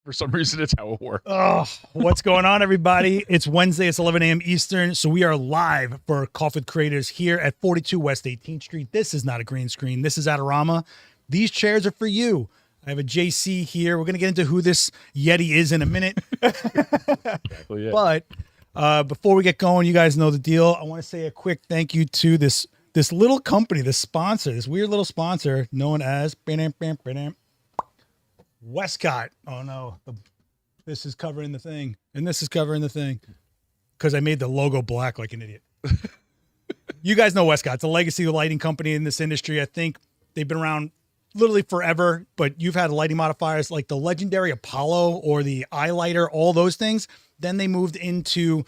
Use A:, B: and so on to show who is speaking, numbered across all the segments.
A: For some reason, it's how it works.
B: Oh, what's going on, everybody? It's Wednesday. It's 11 a.m. Eastern. So we are live for Coffee with Creators here at 42 West 18th Street. This is not a green screen. This is Adorama. These chairs are for you. I have a JC here. We're going to get into who this Yeti is in a minute.
A: Exactly, yeah.
B: But before we get going, you guys know the deal. I want to say a quick thank you to this little company, this sponsor, this weird little sponsor known as Westcott. Oh no, this is covering the thing, and this is covering the thing because I made the logo black like an idiot. You guys know Westcott. It's a legacy lighting company in this industry. I think they've been around literally forever, but you've had lighting modifiers like the legendary Apollo or the eye lighter, all those things. Then they moved into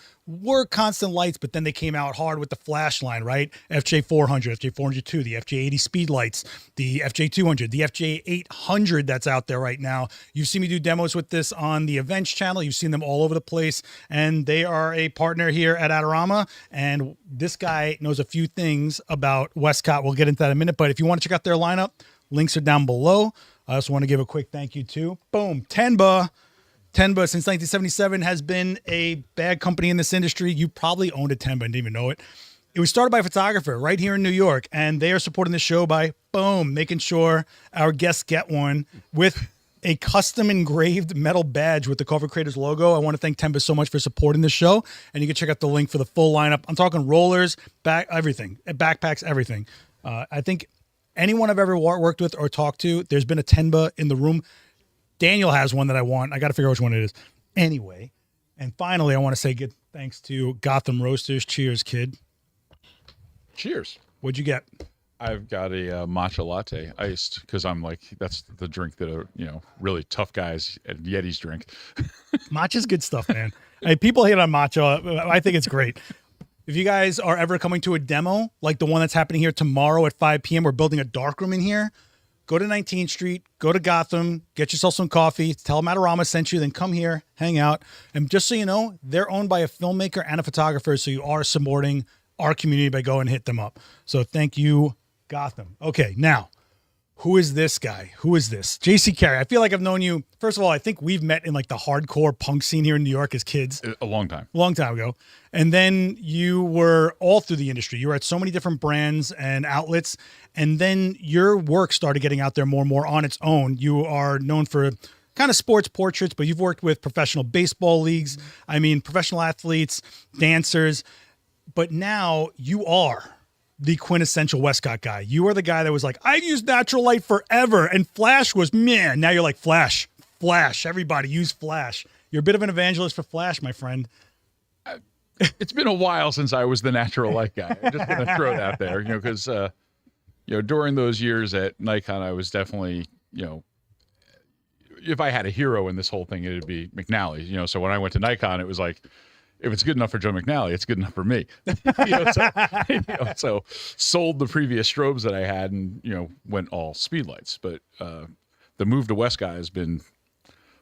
B: constant lights, but then they came out hard with the flash line, right? FJ 400, FJ 402, the FJ 80 speed lights, the FJ 200, the FJ 800 that's out there right now. You've seen me do demos with this on the events channel. You've seen them all over the place, and they are a partner here at Adorama, and this guy knows a few things about Westcott. We'll get into that in a minute, but if you want to check out their lineup, links are down below. I also want to give a quick thank you to, boom, Tenba. Tenba, since 1977, has been a bad company in this industry. You probably owned a Tenba and didn't even know it. It was started by a photographer right here in New York, and they are supporting the show by, boom, making sure our guests get one with a custom engraved metal badge with the Coffee Creators logo. I want to thank Tenba so much for supporting the show, and you can check out the link for the full lineup. I'm talking rollers, everything, backpacks, everything. I think anyone I've ever worked with or talked to, there's been a Tenba in the room. Daniel has one that I want. I got to figure out which one it is. Anyway, and finally, I want to say good thanks to Gotham Roasters. Cheers, kid.
A: Cheers.
B: What'd you get?
A: I've got a matcha latte iced because I'm like, that's the drink that really tough guys at Yetis drink.
B: Matcha's good stuff, man. Hey, people hate on matcha. I think it's great. If you guys are ever coming to a demo, like the one that's happening here tomorrow at 5 p.m., we're building a darkroom in here. Go to 19th Street, go to Gotham, get yourself some coffee, tell them Adorama sent you, then come here, hang out. And just so you know, they're owned by a filmmaker and a photographer, so you are supporting our community by going and hit them up. So thank you, Gotham. Okay, now, who is this guy? Who is this? JC Carey. I feel like I've known you. First of all, I think we've met in like the hardcore punk scene here in New York as kids.
A: A long time.
B: Long time ago. And then you were all through the industry. You were at so many different brands and outlets. And then your work started getting out there more and more on its own. You are known for kind of sports portraits, but you've worked with professional baseball leagues. I mean, professional athletes, dancers. But now you are the quintessential Westcott guy. You are the guy that was like, I've used natural light forever, and Flash was, man. Now you're like, Flash. Everybody use Flash. You're a bit of an evangelist for Flash, my friend.
A: It's been a while since I was the natural light guy. I'm just going to throw it out there, because, during those years at Nikon, I was definitely, if I had a hero in this whole thing, it'd be McNally. So when I went to Nikon, it was like, if it's good enough for Joe McNally, it's good enough for me. So sold the previous strobes that I had and, went all speed lights. But the move to Westcott has been,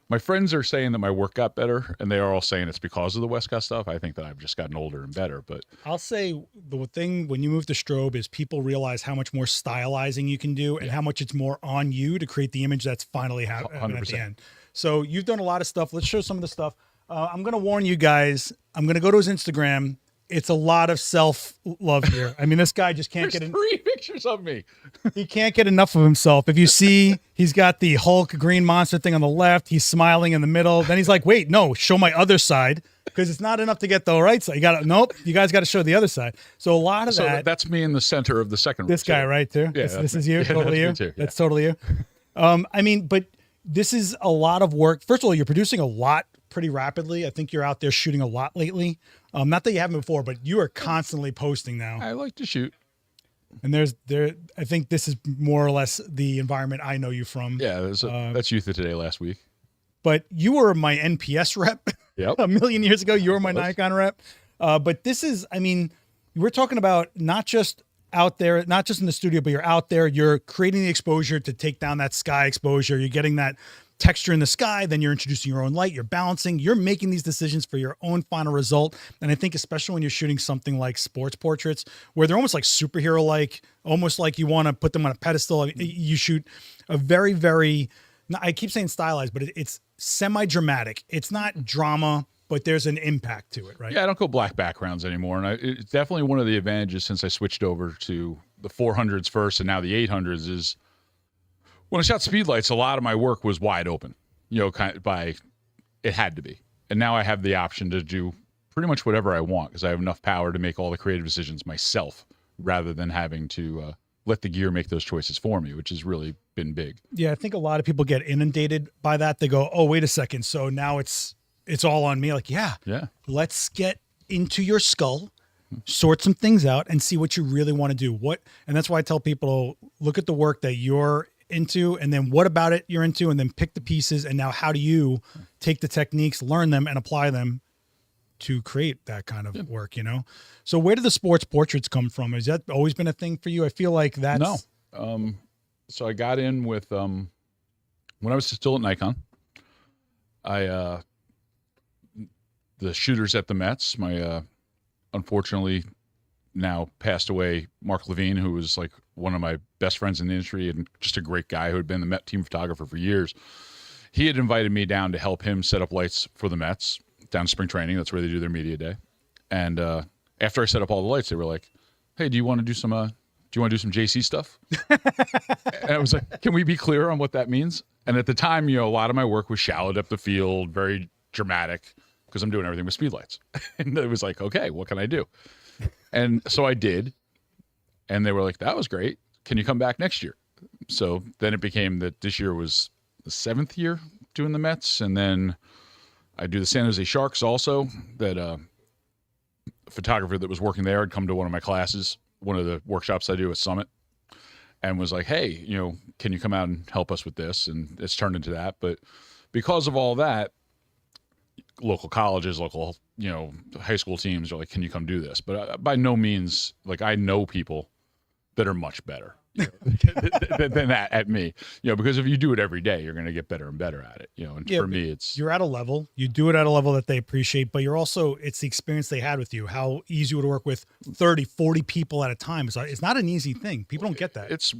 A: my friends are saying that my work got better, and they are all saying it's because of the Westcott stuff. I think that I've just gotten older and better. But
B: I'll say the thing when you move to strobe is people realize how much more stylizing you can do and how much it's more on you to create the image that's finally happening at the end. So you've done a lot of stuff. Let's show some of the stuff. I'm going to warn you guys. I'm going to go to his Instagram. It's a lot of self-love here. I mean, this guy just can't
A: There's 3 pictures of me.
B: He can't get enough of himself. If you see, he's got the Hulk green monster thing on the left. He's smiling in the middle. Then he's like, wait, no, show my other side. Because it's not enough to get the right side. You guys got to show the other side. So a lot of
A: that's me in the center of the second.
B: This guy, right, too? Yeah, this is you? Totally you? Too, yeah. That's totally you. I mean, but this is a lot of work. First of all, you're producing a lot pretty rapidly. I think you're out there shooting a lot lately. Not that you haven't before, but you are constantly posting now.
A: I like to shoot.
B: And I think this is more or less the environment I know you from.
A: Yeah, that's Youth of Today last week.
B: But you were my NPS rep a million years ago. You were my Nikon rep. But this is, I mean, we're talking about not just out there, not just in the studio, but you're out there, you're creating the exposure to take down that sky exposure. You're getting that texture in the sky, then you're introducing your own light, you're balancing, you're making these decisions for your own final result. And I think especially when you're shooting something like sports portraits, where they're almost like superhero-like, almost like you want to put them on a pedestal. You shoot a very, very No, I keep saying stylized, but it's semi-dramatic. It's not drama, but there's an impact to it, right?
A: Yeah, I don't go black backgrounds anymore. And it's definitely one of the advantages since I switched over to the 400s first and now the 800s is when I shot speedlights, a lot of my work was wide open, it had to be. And now I have the option to do pretty much whatever I want because I have enough power to make all the creative decisions myself rather than having to let the gear make those choices for me, which has really been big.
B: Yeah, I think a lot of people get inundated by that. They go, oh, wait a second. So now it's all on me. Like, yeah, let's get into your skull, sort some things out and see what you really want to do. And that's why I tell people, look at the work that you're into and then what about it you're into and then pick the pieces. And now how do you take the techniques, learn them and apply them to create that kind of work, So where did the sports portraits come from? Has that always been a thing for you? I feel like that's...
A: No. So I got in with, when I was still at Nikon, the shooters at the Mets, my unfortunately now passed away Mark Levine, who was like one of my best friends in the industry and just a great guy who had been the Met team photographer for years. He had invited me down to help him set up lights for the Mets down spring training. That's where they do their media day. And after I set up all the lights, they were like, "Hey, do you want to do some JC stuff?" And I was like, "Can we be clear on what that means?" And at the time, a lot of my work was shallowed up the field, very dramatic, because I'm doing everything with speedlights. And it was like, okay, what can I do? And so I did. And they were like, that was great. Can you come back next year? So then it became that this year was the 7th year doing the Mets. And then I do the San Jose Sharks also. That a photographer that was working there had come to one of my classes, one of the workshops I do at Summit, and was like, hey, can you come out and help us with this? And it's turned into that. But because of all that, local colleges, local, high school teams are like, can you come do this? But by no means, like, I know people that are much better than that at me, because if you do it every day, you're going to get better and better at it, and for me,
B: you're at a level, you do it at a level that they appreciate, but you're also, it's the experience they had with you, how easy it would work with 30, 40 people at a time. It's not an easy thing. People don't get that.
A: It's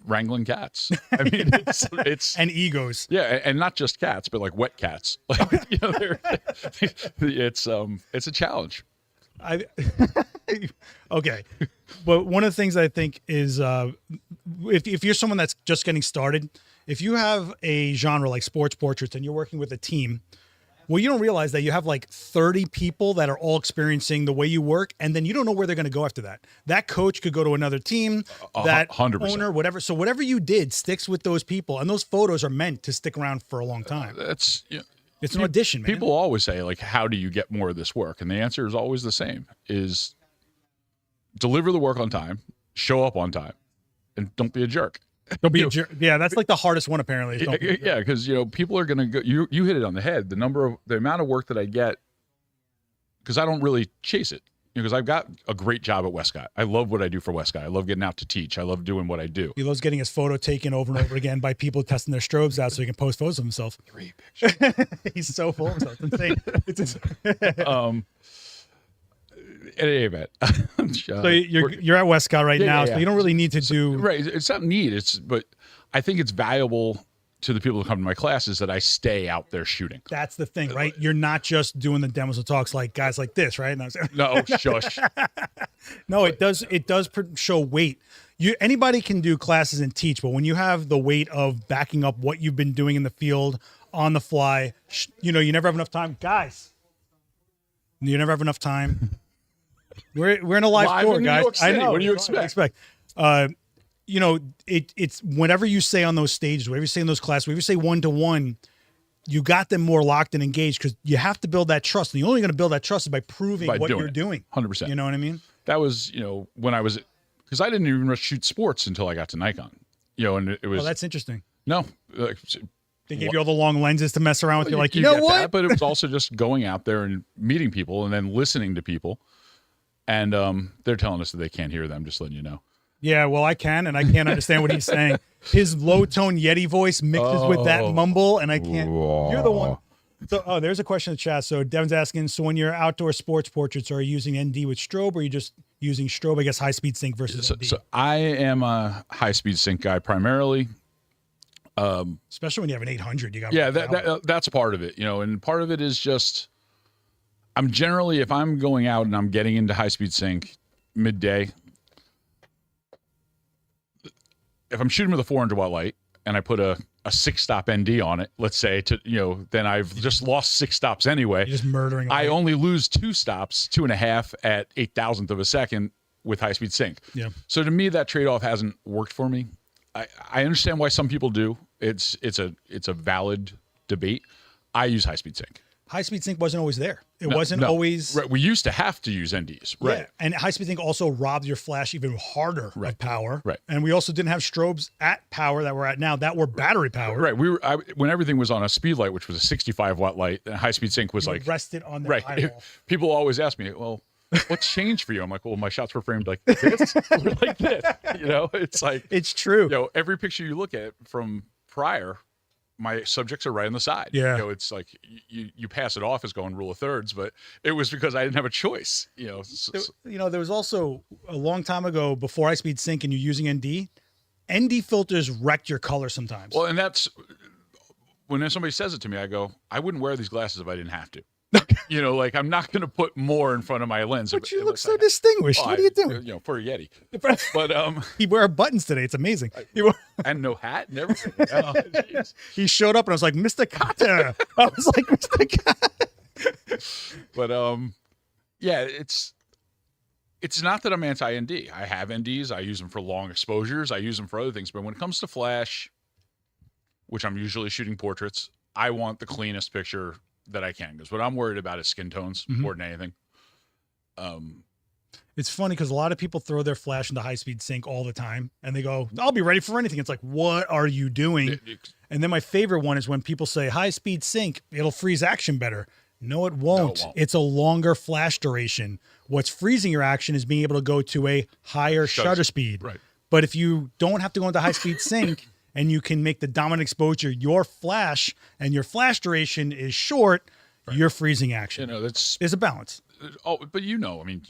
A: wrangling cats. I mean, it's
B: and egos.
A: Yeah. And not just cats, but like wet cats. Like, it's a challenge.
B: Okay. But one of the things I think is, if you're someone that's just getting started, if you have a genre like sports portraits and you're working with a team, well, you don't realize that you have like 30 people that are all experiencing the way you work, and then you don't know where they're going to go after that. That coach could go to another team, that 100%. Owner, whatever. So whatever you did sticks with those people, and those photos are meant to stick around for a long time. It's an audition, man.
A: People always say, like, how do you get more of this work? And the answer is always the same, is deliver the work on time, show up on time, and don't be a jerk.
B: Don't be a jerk. Yeah, that's like the hardest one, apparently.
A: Yeah, because people are going to go. You hit it on the head. The amount of work that I get, because I don't really chase it. Because I've got a great job at Westcott. I love what I do for Westcott. I love getting out to teach. I love doing what I do.
B: He loves getting his photo taken over and over again by people testing their strobes out so he can post photos of himself.
A: 3 pictures.
B: He's so full of himself. It's insane. It's insane.
A: At any event.
B: So you're at Westcott right now, so you don't really need to do...
A: Right. It's not neat. But I think it's valuable to the people who come to my classes that I stay out there shooting.
B: That's the thing, right? You're not just doing the demos and talks like guys like this, right?
A: No, shush.
B: No, it does show weight. Anybody can do classes and teach, but when you have the weight of backing up what you've been doing in the field on the fly, you never have enough time. Guys, you never have enough time. We're in a live tour, guys.
A: I know. What do you expect?
B: It's whenever you say on those stages, whatever you say in those classes, whatever you say one-to-one, you got them more locked and engaged because you have to build that trust. And the only going to build that trust is by proving what you're doing.
A: 100%.
B: You know what I mean?
A: That was, when I was, because I didn't even shoot sports until I got to Nikon. And it was.
B: Oh, that's interesting.
A: No.
B: They gave you all the long lenses to mess around with. You're like,
A: you know what? That, but it was also just going out there and meeting people and then listening to people. And they're telling us that they can't hear them, just letting you know.
B: Yeah, well, I can, and I can't understand what he's saying. His low-tone Yeti voice mixes with that mumble, and I can't. You're the one. So, there's a question in the chat. So Devin's asking, so when you're outdoor sports portraits, are you using ND with strobe, or are you just using strobe, I guess, high-speed sync versus ND?
A: So I am a high-speed sync guy primarily.
B: Especially when you have an 800, you got
A: Yeah, that's part of it, and part of it is just I'm generally, if I'm going out and I'm getting into high-speed sync midday, if I'm shooting with a 400 watt light and I put a 6-stop ND on it, let's say, then I've just lost 6 stops anyway.
B: You're just murdering.
A: I only lose 2 stops, 2.5 at 8,000th of a second with high-speed sync.
B: Yeah.
A: So to me, that trade-off hasn't worked for me. I understand why some people do. It's a valid debate. I use high-speed sync.
B: High-speed sync wasn't always there. It wasn't always.
A: Right. We used to have to use NDs. Right.
B: Yeah. And high-speed sync also robbed your flash even harder of power.
A: Right.
B: And we also didn't have strobes at power that we're at now that were battery powered.
A: Right. When everything was on a speed light, which was a 65 watt light, and high-speed sync was
B: rested on the eyeball.
A: People always ask me, well, what's changed for you? I'm like, well, my shots were framed like this, or like this. It's like,
B: it's true.
A: Every picture you look at from prior, my subjects are right on the side.
B: Yeah.
A: It's like you pass it off as going rule of thirds, but it was because I didn't have a choice. There
B: was also a long time ago before high-speed sync and you're using ND filters wreck your color sometimes.
A: Well, and that's when somebody says it to me, I go, I wouldn't wear these glasses if I didn't have to. I'm not going to put more in front of my lens.
B: But you look so distinguished. What are you doing?
A: For a Yeti. But
B: he wear buttons today. It's amazing.
A: And no hat and everything. Oh,
B: he showed up and I was like, Mr. Carter. I was like, Mr. Carter.
A: But it's not that I'm anti-ND. I have NDs. I use them for long exposures. I use them for other things. But when it comes to flash, which I'm usually shooting portraits, I want the cleanest picture that I can, because what I'm worried about is skin tones more than anything.
B: It's funny because a lot of people throw their flash into high-speed sync all the time and they go, I'll be ready for anything. It's like, what are you doing? And then my favorite one is when people say high-speed sync, it'll freeze action better. No, it won't. It's a longer flash duration. What's freezing your action is being able to go to a higher shutter speed.
A: Right.
B: But if you don't have to go into high-speed sync and you can make the dominant exposure your flash and your flash duration is short, your freezing action. There's a balance.
A: Oh, but I mean,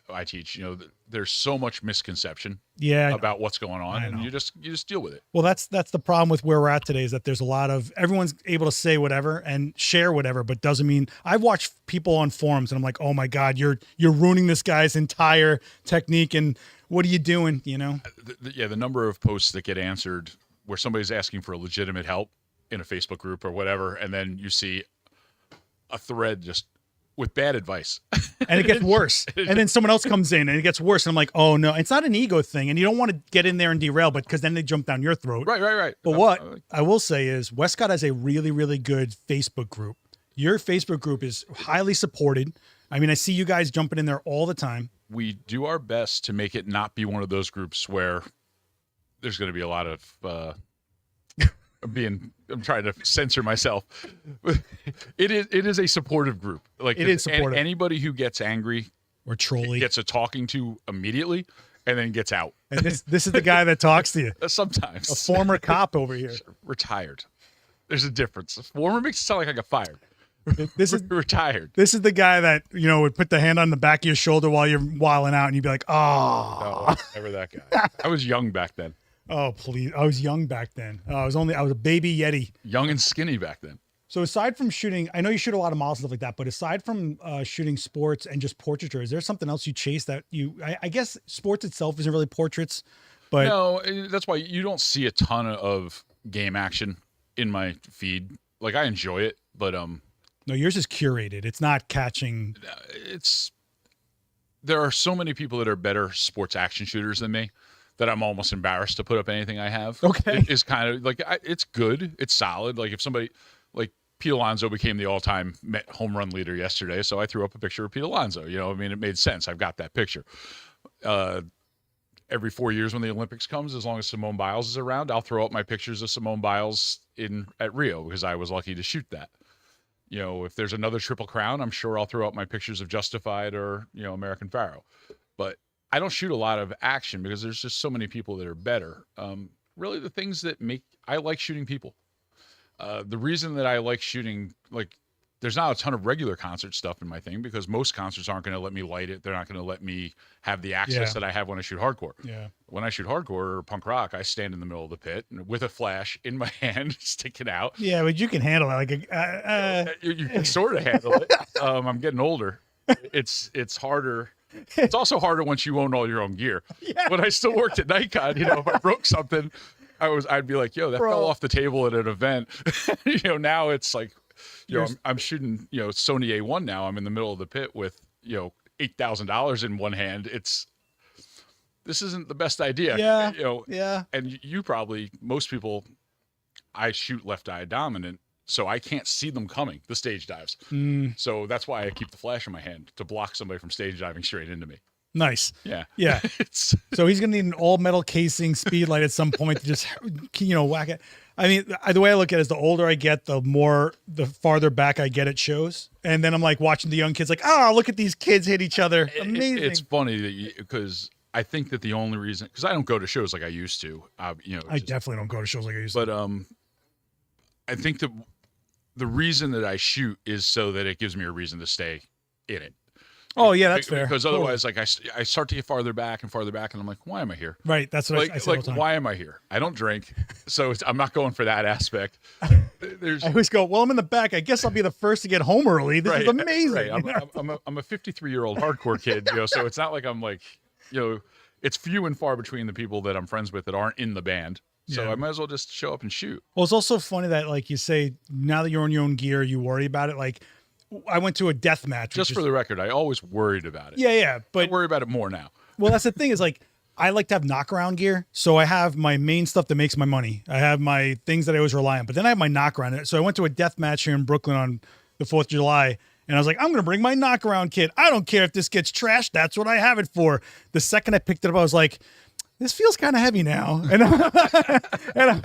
A: I teach, there's so much misconception about what's going on, and you just deal with it.
B: Well, that's the problem with where we're at today, is that there's a lot of, everyone's able to say whatever and share whatever, but doesn't mean. I've watched people on forums and I'm like, oh my God, you're ruining this guy's entire technique, and what are you doing?
A: The number of posts that get answered where somebody's asking for legitimate help in a Facebook group or whatever, and then you see a thread just with bad advice.
B: And it gets worse. And then someone else comes in and it gets worse. And I'm like, oh no, it's not an ego thing. And you don't want to get in there and derail, but because then they jump down your throat.
A: Right.
B: But what I will say is Westcott has a really, really good Facebook group. Your Facebook group is highly supported. I mean, I see you guys jumping in there all the time.
A: We do our best to make it not be one of those groups where there's going to be a lot of I'm trying to censor myself. It is a supportive group. Like,
B: it is supportive.
A: Anybody who gets angry
B: or trolly
A: gets a talking to immediately and then gets out.
B: And this is the guy that talks to you.
A: Sometimes.
B: A former cop over here.
A: Retired. There's a difference. A former makes it sound like I got fired.
B: This is
A: retired.
B: This is the guy that, would put the hand on the back of your shoulder while you're wilding out and you'd be like, oh.
A: No, never that guy. I was young back then.
B: Oh, please. I was young back then. I was a baby Yeti.
A: Young and skinny back then.
B: So aside from shooting, I know you shoot a lot of models and stuff like that, but aside from shooting sports and just portraiture, is there something else you chase that I guess sports itself isn't really portraits, but.
A: No, that's why you don't see a ton of game action in my feed. Like, I enjoy it, but.
B: No, yours is curated. It's not catching.
A: There are so many people that are better sports action shooters than me that I'm almost embarrassed to put up anything I have.
B: Okay.
A: It's kind of like, it's good. It's solid. Like, if somebody, like Pete Alonso became the all-time home run leader yesterday, so I threw up a picture of Pete Alonso. It made sense. I've got that picture. Every 4 years when the Olympics comes, as long as Simone Biles is around, I'll throw up my pictures of Simone Biles at Rio, because I was lucky to shoot that. If there's another Triple Crown, I'm sure I'll throw up my pictures of Justified or, American Pharaoh. But I don't shoot a lot of action because there's just so many people that are better. Really, the things that I like shooting people. The reason that I like shooting, like, there's not a ton of regular concert stuff in my thing because most concerts aren't going to let me light it. They're not going to let me have the access that I have when I shoot hardcore.
B: Yeah.
A: When I shoot hardcore or punk rock, I stand in the middle of the pit with a flash in my hand sticking out.
B: Yeah, but you can handle that. Like
A: You can sort of handle it. I'm getting older. It's harder. It's also harder once you own all your own gear.
B: Yeah.
A: When I still worked at Nikon, if I broke something, I'd be like, yo, that fell off the table at an event. Now it's like, I'm shooting, Sony A1 now. I'm in the middle of the pit with, $8,000 in one hand. This isn't the best idea.
B: Yeah. Yeah.
A: And most people, I shoot left eye dominant, so I can't see them coming, the stage dives. So that's why I keep the flash in my hand to block somebody from stage diving straight into me.
B: Nice.
A: Yeah.
B: Yeah. So he's going to need an all metal casing speed light at some point to just, whack it. I mean, the way I look at it is the older I get, the farther back I get at shows. And then I'm like watching the young kids like, oh, look at these kids hit each other. Amazing.
A: It's funny because I think that the only reason, because I don't go to shows like I used to,
B: I definitely don't go to shows like I used
A: to.
B: But
A: I think the reason that I shoot is so that it gives me a reason to stay in it.
B: Oh yeah, that's fair.
A: Because otherwise, like I start to get farther back, and I'm like, why am I here?
B: Right. That's what I say all the time.
A: Why am I here? I don't drink, so I'm not going for that aspect.
B: I always go, well, I'm in the back. I guess I'll be the first to get home early. This is amazing.
A: Right. I'm a 53-year-old hardcore kid, so it's not like I'm like, it's few and far between the people that I'm friends with that aren't in the band. So I might as well just show up and shoot.
B: Well, it's also funny that, like you say, now that you're on your own gear, you worry about it. Like, I went to a death match.
A: Just for the record, I always worried about it.
B: Yeah, but
A: I worry about it more now.
B: Well, that's the thing is, like, I like to have knockaround gear. So I have my main stuff that makes my money. I have my things that I always rely on. But then I have my knockaround. So I went to a death match here in Brooklyn on the 4th of July. And I was like, I'm going to bring my knockaround kit. I don't care if this gets trashed. That's what I have it for. The second I picked it up, I was like, this feels kind of heavy now. And, I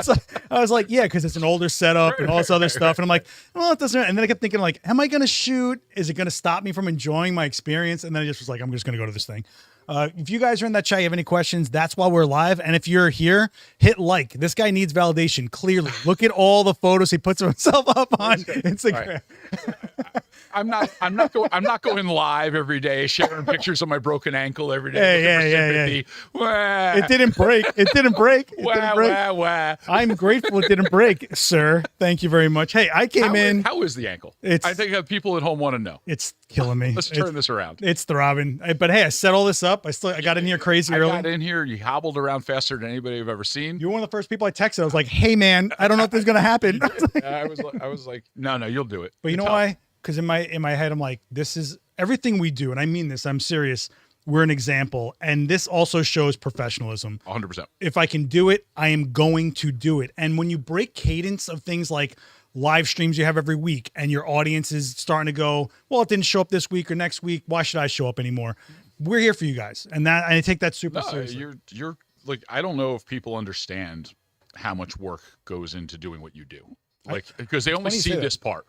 B: was like, yeah, because it's an older setup and all this other stuff. And I'm like, well, it doesn't. And then I kept thinking, like, am I going to shoot? Is it going to stop me from enjoying my experience? And then I just was like, I'm just going to go to this thing. If you guys are in that chat, you have any questions, that's why we're live. And if you're here, hit like. This guy needs validation, clearly. Look at all the photos he puts of himself up on Instagram.
A: Right. I'm not going live every day, sharing pictures of my broken ankle every
B: day. Yeah. It didn't break. It didn't break. I'm grateful it didn't break, sir. Thank you very much. Hey, I came in.
A: How is the ankle? I think people at home want to know.
B: It's killing me.
A: Let's turn this around.
B: It's throbbing. But hey, I set all this up. I got in here crazy early.
A: I got in here. You hobbled around faster than anybody I've ever seen.
B: You were one of the first people I texted. I was like, hey, man, I don't know if this is going to happen.
A: I was like, no, you'll do it.
B: But you know why? Because in my head, I'm like, this is everything we do. And I mean this. I'm serious. We're an example. And this also shows professionalism.
A: 100%.
B: If I can do it, I am going to do it. And when you break cadence of things like live streams you have every week and your audience is starting to go, well, it didn't show up this week or next week. Why should I show up anymore? We're here for you guys. And I take that super seriously.
A: You're like, I don't know if people understand how much work goes into doing what you do. Like, because they only see this part.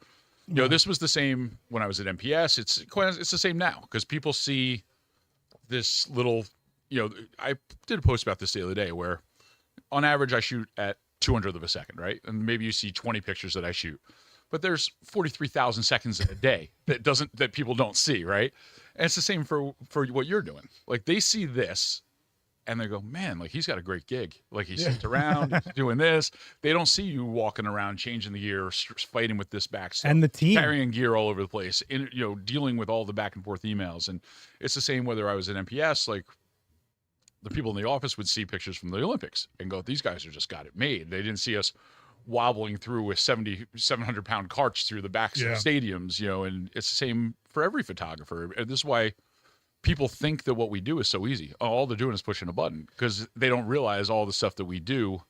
A: This was the same when I was at MPS. It's the same now because people see this little, I did a post about this the other day where on average I shoot at 200th of a second, right? And maybe you see 20 pictures that I shoot, but there's 43,000 seconds in a day that people don't see, right? And it's the same for what you're doing. Like they see this and they go, man, like he's got a great gig. Like he sits around he's doing this. They don't see you walking around, changing the gear, fighting with this back stuff,
B: and the team
A: carrying gear all over the place, dealing with all the back and forth emails. And it's the same whether I was at MPS, like the people in the office would see pictures from the Olympics and go, these guys are just got it made. They didn't see us wobbling through with 700-pound carts through the backs of stadiums, and it's the same for every photographer. And this is why people think that what we do is so easy. All they're doing is pushing a button because they don't realize all the stuff that we do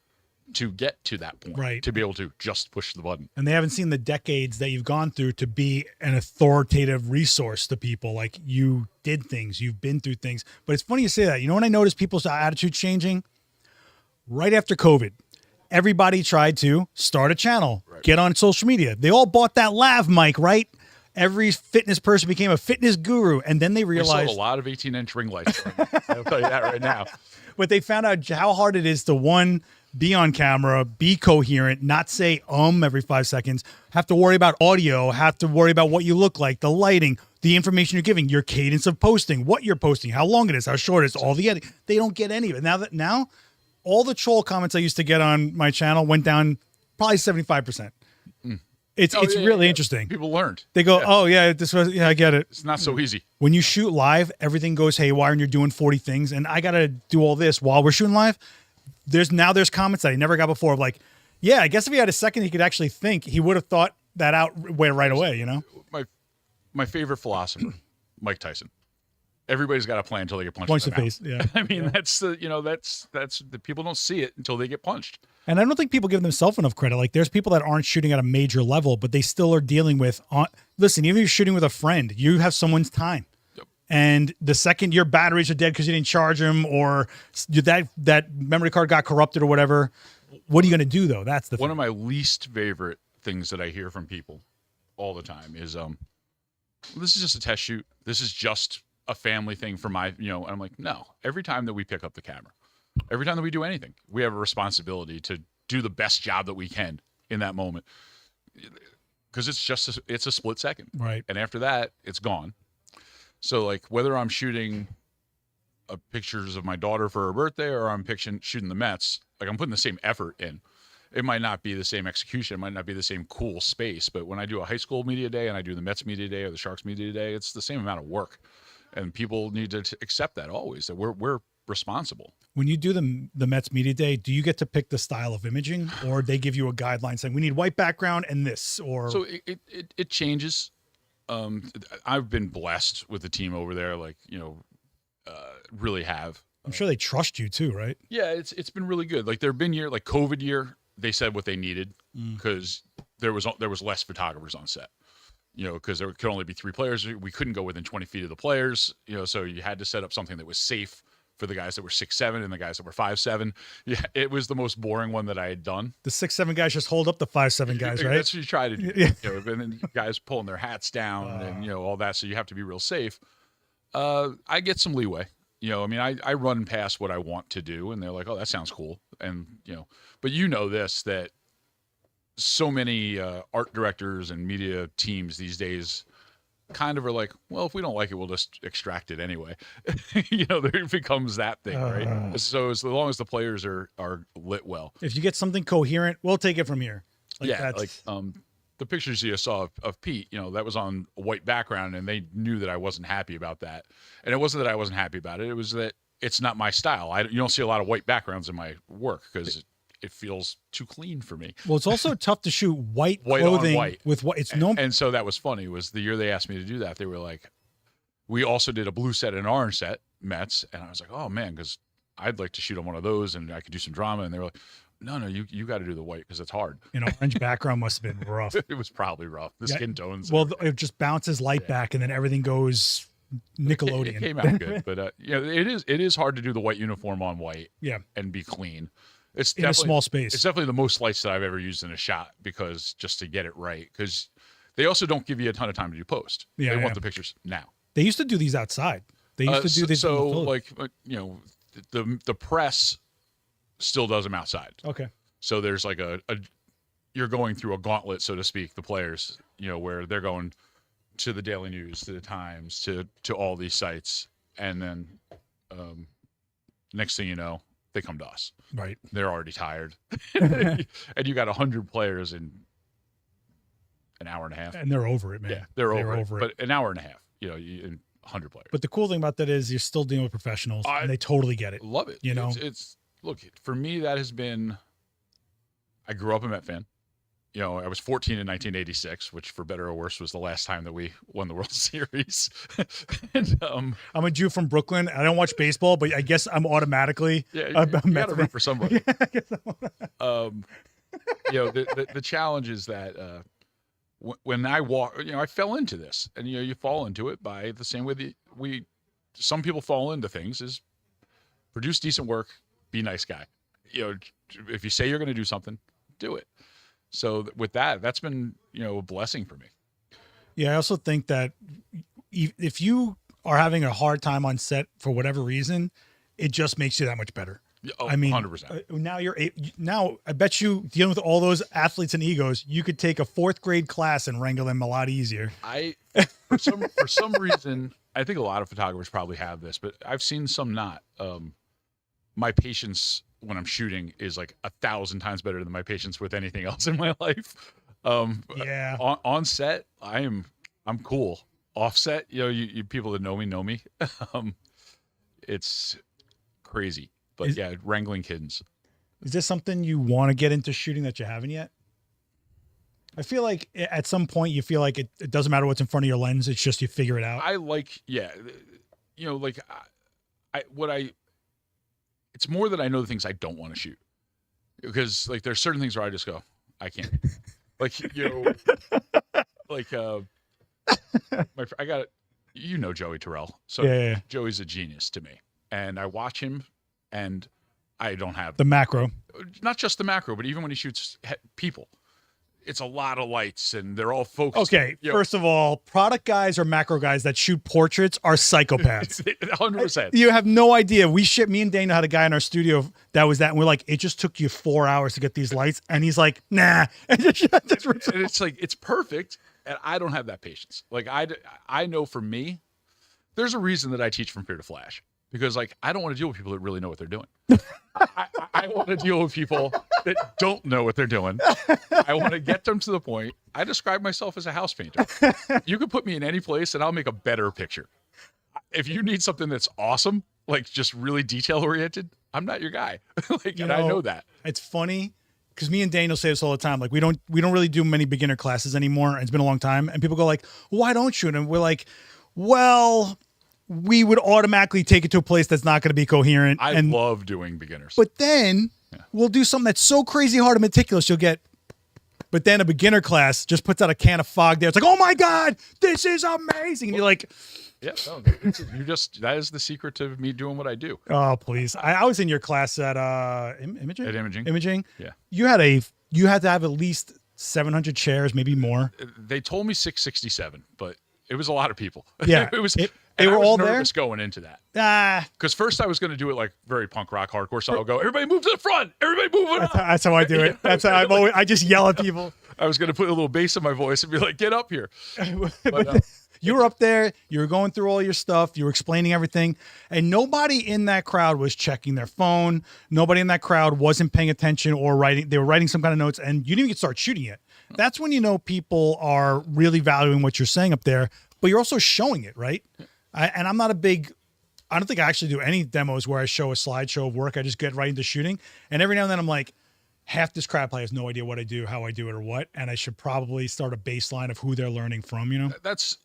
A: to get to that point,
B: right? To
A: be able to just push the button.
B: And they haven't seen the decades that you've gone through to be an authoritative resource to people. Like you did things, you've been through things. But it's funny you say that. You know when I noticed people's attitude changing? Right after COVID. Everybody tried to start a channel, get on social media. They all bought that lav mic, right? Every fitness person became a fitness guru. And then they realized...
A: We sold a lot of 18-inch ring lights. I'll tell you that right now.
B: But they found out how hard it is to, one, be on camera, be coherent, not say every 5 seconds, have to worry about audio, have to worry about what you look like, the lighting, the information you're giving, your cadence of posting, what you're posting, how long it is, how short it is, all the editing. They don't get any of it. Now all the troll comments I used to get on my channel went down probably 75%. It's really interesting.
A: People learned.
B: They go, oh yeah, I get it.
A: It's not so easy.
B: When you shoot live, everything goes haywire and you're doing 40 things. And I got to do all this while we're shooting live. There's comments that I never got before of like, yeah, I guess if he had a second, he could actually think, he would have thought that out right away, you know?
A: My favorite philosopher, Mike Tyson. Everybody's got a plan until they get punched
B: Punch
A: in
B: the
A: the
B: face.
A: mouth.
B: Yeah.
A: I mean, that's the people don't see it until they get punched.
B: And I don't think people give themselves enough credit. Like there's people that aren't shooting at a major level, but they still are dealing with, listen, even if you're shooting with a friend, you have someone's time.
A: Yep.
B: And the second your batteries are dead because you didn't charge them or that memory card got corrupted or whatever, what are you going to do though? That's the
A: One
B: thing.
A: of my least favorite things that I hear from people all the time is, this is just a test shoot. This is just a family thing for my, and I'm like, no, every time that we pick up the camera, every time that we do anything, we have a responsibility to do the best job that we can in that moment. Because it's a split second.
B: Right.
A: And after that, it's gone. So like whether I'm shooting pictures of my daughter for her birthday or I'm shooting the Mets, like I'm putting the same effort in. It might not be the same execution. It might not be the same cool space. But when I do a high school media day and I do the Mets media day or the Sharks media day, it's the same amount of work. And people need to accept that always, that we're responsible.
B: When you do the Mets media day, do you get to pick the style of imaging or they give you a guideline saying we need white background and this or?
A: So it changes. I've been blessed with the team over there. Like, really have.
B: I'm sure they trust you too, right?
A: Yeah, it's been really good. Like there've been like COVID year, they said what they needed because there was less photographers on set. Because there could only be 3 players. We couldn't go within 20 feet of the players. So you had to set up something that was safe for the guys that were 6'7" and the guys that were 5'7". Yeah, it was the most boring one that I had done.
B: The 6'7" guys just hold up the 5'7" guys, right?
A: That's what you try to do.
B: Yeah.
A: And then guys pulling their hats down and all that. So you have to be real safe. I get some leeway. I run past what I want to do, and they're like, "Oh, that sounds cool." And but this that so many art directors and media teams these days kind of are like, well, if we don't like it, we'll just extract it anyway. There becomes that thing, right? So as long as the players are lit well.
B: If you get something coherent, we'll take it from here.
A: The pictures you saw of Pete, that was on a white background, and they knew that I wasn't happy about that. And it wasn't that I wasn't happy about it. It was that it's not my style. You don't see a lot of white backgrounds in my work because it feels too clean for me.
B: Well, it's also tough to shoot white
A: on
B: clothing
A: white.
B: with what it's
A: and so that was funny. Was the year they asked me to do that? They were like, we also did a blue set and an orange set Mets, and I was like, oh man, because I'd like to shoot on one of those and I could do some drama. And they were like, no, you got to do the white because it's hard.
B: An orange background must have been rough.
A: It was probably rough. The skin tones.
B: Well, it just bounces light back, and then everything goes Nickelodeon.
A: It came out good, but it is hard to do the white uniform on white.
B: Yeah,
A: and be clean. It's
B: in a small space.
A: It's definitely the most lights that I've ever used in a shot because just to get it right. Because they also don't give you a ton of time to do post.
B: Yeah,
A: they want the pictures now.
B: They used to do these outside. They used to do these.
A: So like the press still does them outside.
B: Okay.
A: So there's like you're going through a gauntlet, so to speak. The players, where they're going to the Daily News, to the Times, to all these sites, and then next thing you know, they come to us.
B: Right.
A: They're already tired. And you got 100 players in an hour and a half.
B: And they're over it, man.
A: Yeah, they're over it.
B: But
A: an hour and a half, in 100 players.
B: But the cool thing about that is you're still dealing with professionals, and they totally get it.
A: Love it. It's look, for me, that has been, I grew up a Met fan. I was 14 in 1986, which for better or worse was the last time that we won the World Series. And,
B: I'm a Jew from Brooklyn. I don't watch baseball, but I guess I'm automatically
A: you got to root for somebody.
B: Yeah,
A: the challenge is that when I walk, I fell into this, and you fall into it by the same way that some people fall into things is produce decent work, be a nice guy. If you say you're going to do something, do it. So with that's been, a blessing for me.
B: Yeah. I also think that if you are having a hard time on set for whatever reason, it just makes you that much better.
A: Oh,
B: I mean,
A: 100%.
B: Now I bet you, dealing with all those athletes and egos, you could take a 4th grade class and wrangle them a lot easier.
A: For some reason, I think a lot of photographers probably have this, but I've seen some not. My patience when I'm shooting is like 1,000 times better than my patience with anything else in my life.
B: Yeah.
A: On set, I'm cool. Offset, you people that know me. It's crazy, but yeah, wrangling kittens.
B: Is this something you want to get into shooting that you haven't yet? I feel like at some point you feel like it doesn't matter what's in front of your lens. It's just you figure it out.
A: It's more that I know the things I don't want to shoot, because like there's certain things where I just go, I can't. Like, I got it. Joey Terrell. So
B: yeah.
A: Joey's a genius to me, and I watch him, and I don't have
B: the macro.
A: Not just the macro, but even when he shoots people, it's a lot of lights, and they're all focused.
B: Okay, first of all, product guys or macro guys that shoot portraits are psychopaths.
A: 100%.
B: You have no idea. Me and Dana had a guy in our studio that was that, and we're like, it just took you 4 hours to get these lights, and he's like, nah. And
A: it's like, it's perfect, and I don't have that patience. Like, I know for me, there's a reason that I teach from fear to flash, because like I don't want to deal with people that really know what they're doing. I want to deal with people that don't know what they're doing. I want to get them to the point. I describe myself as a house painter. You can put me in any place and I'll make a better picture. If you need something that's awesome, like just really detail oriented, I'm not your guy. I know that.
B: It's funny because me and Daniel say this all the time. Like we don't really do many beginner classes anymore. And it's been a long time. And people go like, why don't you? And we're like, well, we would automatically take it to a place that's not going to be coherent.
A: I love doing beginners.
B: But then we'll do something that's so crazy hard and meticulous, but then a beginner class just puts out a can of fog there. It's like, oh my God, this is amazing. And you're like,
A: that is the secret to me doing what I do.
B: Oh, please. I was in your class at imaging.
A: At imaging.
B: Imaging.
A: Yeah.
B: You had to have at least 700 chairs, maybe more.
A: They told me 667, but it was a lot of people.
B: Yeah.
A: They were all
B: there
A: going into that. Because first I was going to do it like very punk rock hardcore. So I'll go, everybody move to the front. Everybody move it.
B: That's how I do it. That's how I just yell at people.
A: I was going to put a little bass in my voice and be like, get up here.
B: But you were up there. You were going through all your stuff. You were explaining everything. And nobody in that crowd was checking their phone. Nobody in that crowd wasn't paying attention or writing. They were writing some kind of notes. And you didn't even start shooting yet. That's when you know people are really valuing what you're saying up there. But you're also showing it, right? And I'm not I don't think I actually do any demos where I show a slideshow of work. I just get right into shooting. And every now and then I'm like, half this crowd probably has no idea what I do, how I do it, or what. And I should probably start a baseline of who they're learning from,
A: That's,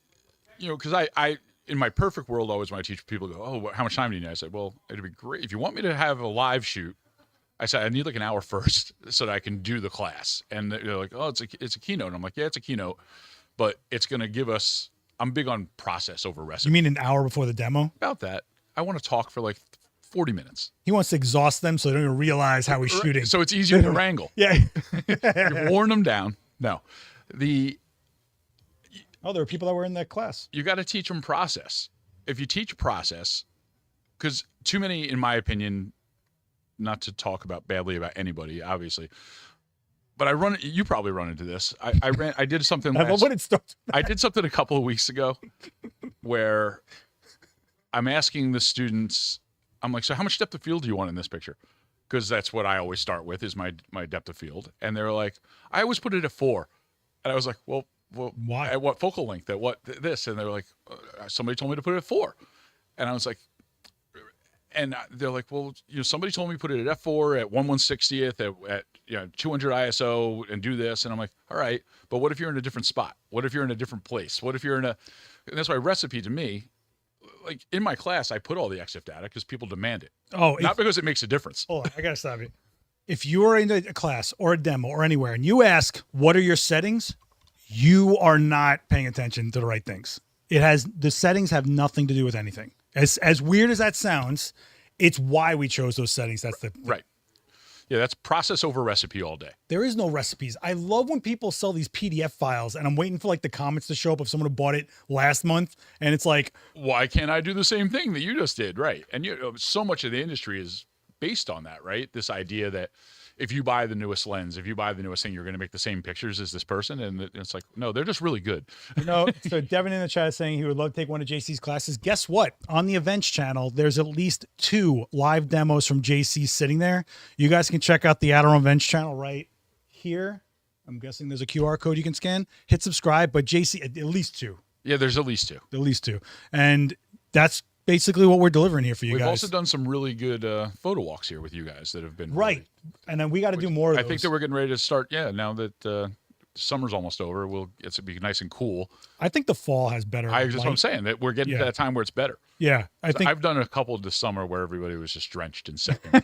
A: because I in my perfect world, always when I teach people go, oh, how much time do you need? I said, well, it'd be great. If you want me to have a live shoot, I said, I need like an hour first so that I can do the class. And they're like, oh, it's a keynote. And I'm like, yeah, it's a keynote, but it's going to give us, I'm big on process over recipe.
B: You mean an hour before the demo?
A: About that. I want to talk for like 40 minutes.
B: He wants to exhaust them so they don't even realize how he's shooting.
A: So it's easier to wrangle.
B: Yeah.
A: You've worn them down. No.
B: There were people that were in that class.
A: You got to teach them process. If you teach process, because too many, in my opinion, not to talk badly about anybody, obviously, but you probably run into this. I did something. I did something a couple of weeks ago where I'm asking the students, I'm like, so how much depth of field do you want in this picture? Because that's what I always start with is my depth of field. And they're like, I always put it at 4. And I was like, well,
B: why?
A: At what focal length? At what this? And they're like, somebody told me to put it at 4. And I was like, and they're like, well, somebody told me to put it at f4 at 1/160th at 200 ISO and do this. And I'm like, all right, but what if you're in a different spot? What if you're in a different place? What if you're and that's why recipe to me, like in my class, I put all the EXIF data because people demand it.
B: Oh,
A: not because it makes a difference.
B: Hold on, I gotta stop you. If you are in a class or a demo or anywhere and you ask, what are your settings? You are not paying attention to the right things. The settings have nothing to do with anything. As weird as that sounds, it's why we chose those settings. That's
A: right. Yeah, that's process over recipe all day.
B: There is no recipes. I love when people sell these PDF files, and I'm waiting for like the comments to show up of someone who bought it last month, and it's like,
A: why can't I do the same thing that you just did? Right. And so much of the industry is based on that, right? This idea that if you buy the newest lens, if you buy the newest thing, you're going to make the same pictures as this person. And it's like, no, they're just really good.
B: So Devin in the chat is saying he would love to take one of JC's classes. Guess what? On the events channel, there's at least 2 live demos from JC sitting there. You guys can check out the Adorama events channel right here. I'm guessing there's a QR code you can scan. Hit subscribe, but JC, at least 2.
A: Yeah, there's at least 2.
B: At least 2. And that's basically what we're delivering here for you
A: We've
B: guys.
A: also done some really good photo walks here with you guys that have been
B: right.
A: Really,
B: and then we got to do more of those.
A: I think that we're getting ready to start. Yeah, now that summer's almost over, it's be nice and cool.
B: I think the fall has better.
A: That's what I'm saying, that we're getting to that time where it's better.
B: Yeah, I think
A: I've done a couple this summer where everybody was just drenched in seconds.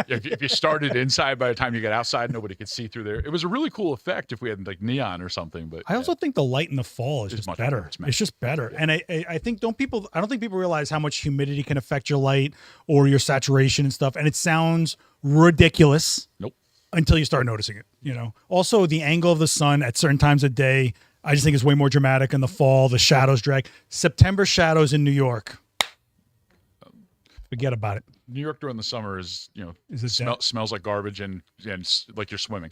A: if you started inside, by the time you got outside, nobody could see through there. It was a really cool effect if we had like neon or something. But
B: I also think the light in the fall is just
A: much
B: better. It's just better. And I think I don't think people realize how much humidity can affect your light or your saturation and stuff. And it sounds ridiculous.
A: Nope.
B: Until you start noticing it, you know. Also, the angle of the sun at certain times of day, I just think is way more dramatic in the fall. The shadows drag. September shadows in New York. Forget about it.
A: New York during the summer is smells like garbage and like you're swimming.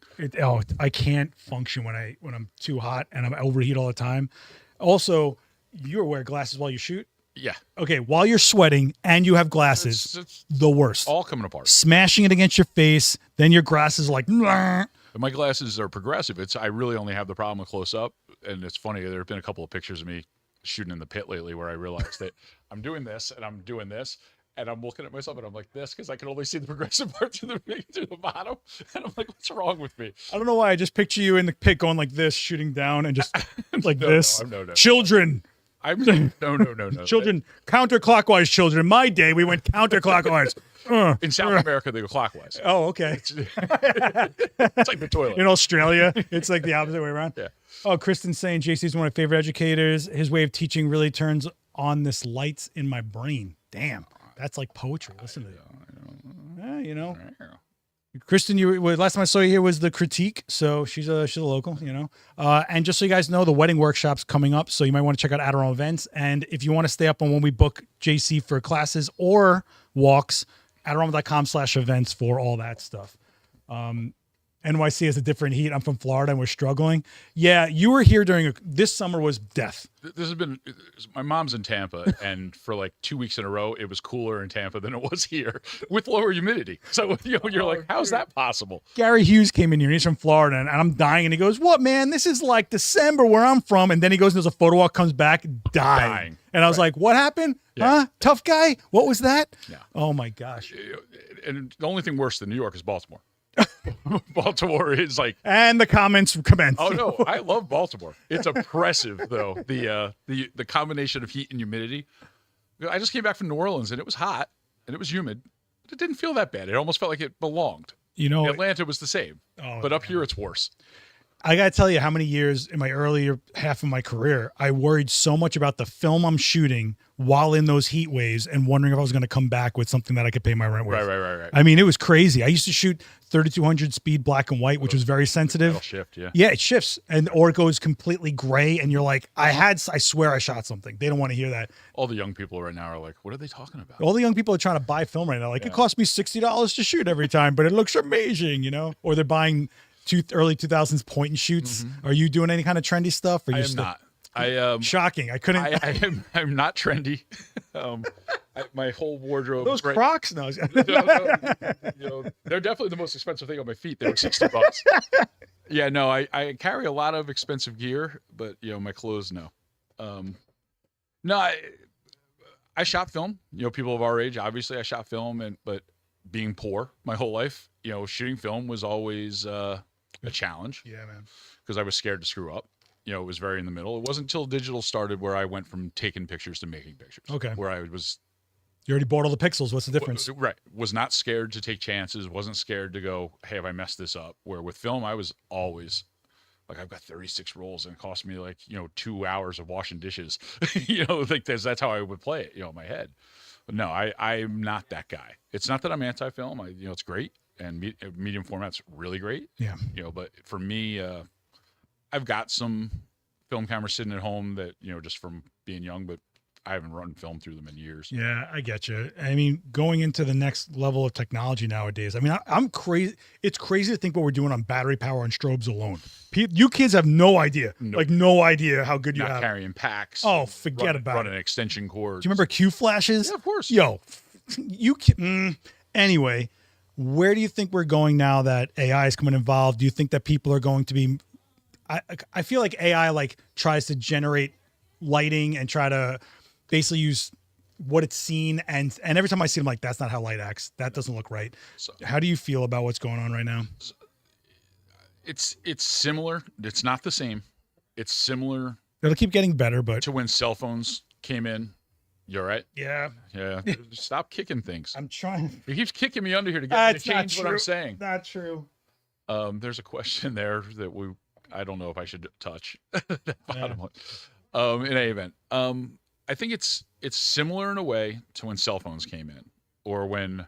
B: I can't function when I'm too hot and I'm overheat all the time. Also, you wear glasses while you shoot.
A: Yeah.
B: Okay, while you're sweating and you have glasses, it's the worst.
A: All coming apart.
B: Smashing it against your face, then your glasses are like. Nah.
A: My glasses are progressive. I really only have the problem with close up, and it's funny. There have been a couple of pictures of me shooting in the pit lately where I realized that I'm doing this and I'm doing this, and I'm looking at myself and I'm like this because I can only see the progressive part through the bottom, and I'm like, what's wrong with me?
B: I don't know why I just picture you in the pit going like this, shooting down, and just like this.
A: No.
B: Children.
A: No.
B: Children, counterclockwise. Children. In my day, we went counterclockwise.
A: In South America, they go clockwise.
B: Oh, okay.
A: It's like the toilet.
B: In Australia, it's like the opposite way around.
A: Yeah.
B: Oh, Kristen's saying JC's one of my favorite educators. His way of teaching really turns on this lights in my brain. Damn, that's like poetry. Listen to that. You know. Kristen, last time I saw you here was the critique, so she's a local, you know. And just so you guys know, the wedding workshop's coming up, so you might want to check out Adorama events. And if you want to stay up on when we book JC for classes or walks, adorama.com/events for all that stuff. NYC has a different heat. I'm from Florida and we're struggling. Yeah, you were here this summer was death.
A: This has been, my mom's in Tampa, and for like 2 weeks in a row, it was cooler in Tampa than it was here with lower humidity. So you're like, how's that possible?
B: Gary Hughes came in here and he's from Florida, and I'm dying. And he goes, what, man? This is like December where I'm from. And then he goes and there's a photo walk, comes back, dying. And I was like, what happened? Yeah. Huh? Tough guy? What was that?
A: Yeah.
B: Oh my gosh.
A: And the only thing worse than New York is Baltimore. Baltimore is like,
B: and the comments commence.
A: Oh no, I love Baltimore. It's oppressive though. The combination of heat and humidity. I just came back from New Orleans and it was hot and it was humid, but it didn't feel that bad. It almost felt like it belonged.
B: You know,
A: Atlanta was the same, but up here it's worse.
B: I got to tell you how many years in my earlier half of my career, I worried so much about the film I'm shooting while in those heat waves and wondering if I was going to come back with something that I could pay my rent with.
A: Right.
B: I mean, it was crazy. I used to shoot 3200 speed black and white, which was very sensitive.
A: It'll shift, yeah.
B: Yeah, it shifts. Or it goes completely gray and you're like, I swear I shot something. They don't want to hear that.
A: All the young people right now are like, what are they talking about?
B: All the young people are trying to buy film right now. Like, it cost me $60 to shoot every time, but it looks amazing, you know? Or they're buying early 2000s point and shoots. Are you doing any kind of trendy stuff? Or
A: I am not.
B: Shocking. I couldn't.
A: I'm not trendy. My whole wardrobe.
B: Those Crocs, no.
A: They're definitely the most expensive thing on my feet. They were $60. Yeah, no. I carry a lot of expensive gear, but my clothes, no. No, I shot film. People of our age, obviously, I shot film, but being poor my whole life, shooting film was always a challenge.
B: Yeah, man.
A: Because I was scared to screw up. It was very in the middle. It wasn't until digital started where I went from taking pictures to making pictures.
B: Okay.
A: Where I was.
B: You already bought all the pixels. What's the difference?
A: Right. Was not scared to take chances. Wasn't scared to go, hey, have I messed this up? Where with film, I was always like, I've got 36 rolls and it cost me 2 hours of washing dishes. That's how I would play it, in my head. But no, I'm not that guy. It's not that I'm anti-film. It's great. And medium format's really great.
B: Yeah.
A: But for me, I've got some film cameras sitting at home that, just from being young, but I haven't run film through them in years.
B: Yeah, I get you. I mean, going into the next level of technology nowadays, I mean, I'm crazy. It's crazy to think what we're doing on battery power and strobes alone. You kids have no idea, like no idea how good you
A: Not
B: have.
A: carrying packs.
B: Oh, forget about
A: running
B: it.
A: extension cords.
B: Do you remember Q flashes?
A: Yeah, of course.
B: Yo, anyway, where do you think we're going now that AI is coming involved? Do you think that people are going to be? I feel like AI like tries to generate lighting and try to basically use what it's seen, and every time I see it, I'm like, that's not how light acts. That doesn't look right. So, how do you feel about what's going on right now?
A: It's similar. It's not the same. It's similar.
B: It'll keep getting better, but
A: to when cell phones came in. You all right?
B: Yeah.
A: Yeah. Stop kicking things.
B: I'm trying.
A: He keeps kicking me under here to get me to change what I'm saying.
B: Not true.
A: There's a question there that I don't know if I should touch. That bottom one. In any event, I think it's similar in a way to when cell phones came in, or when,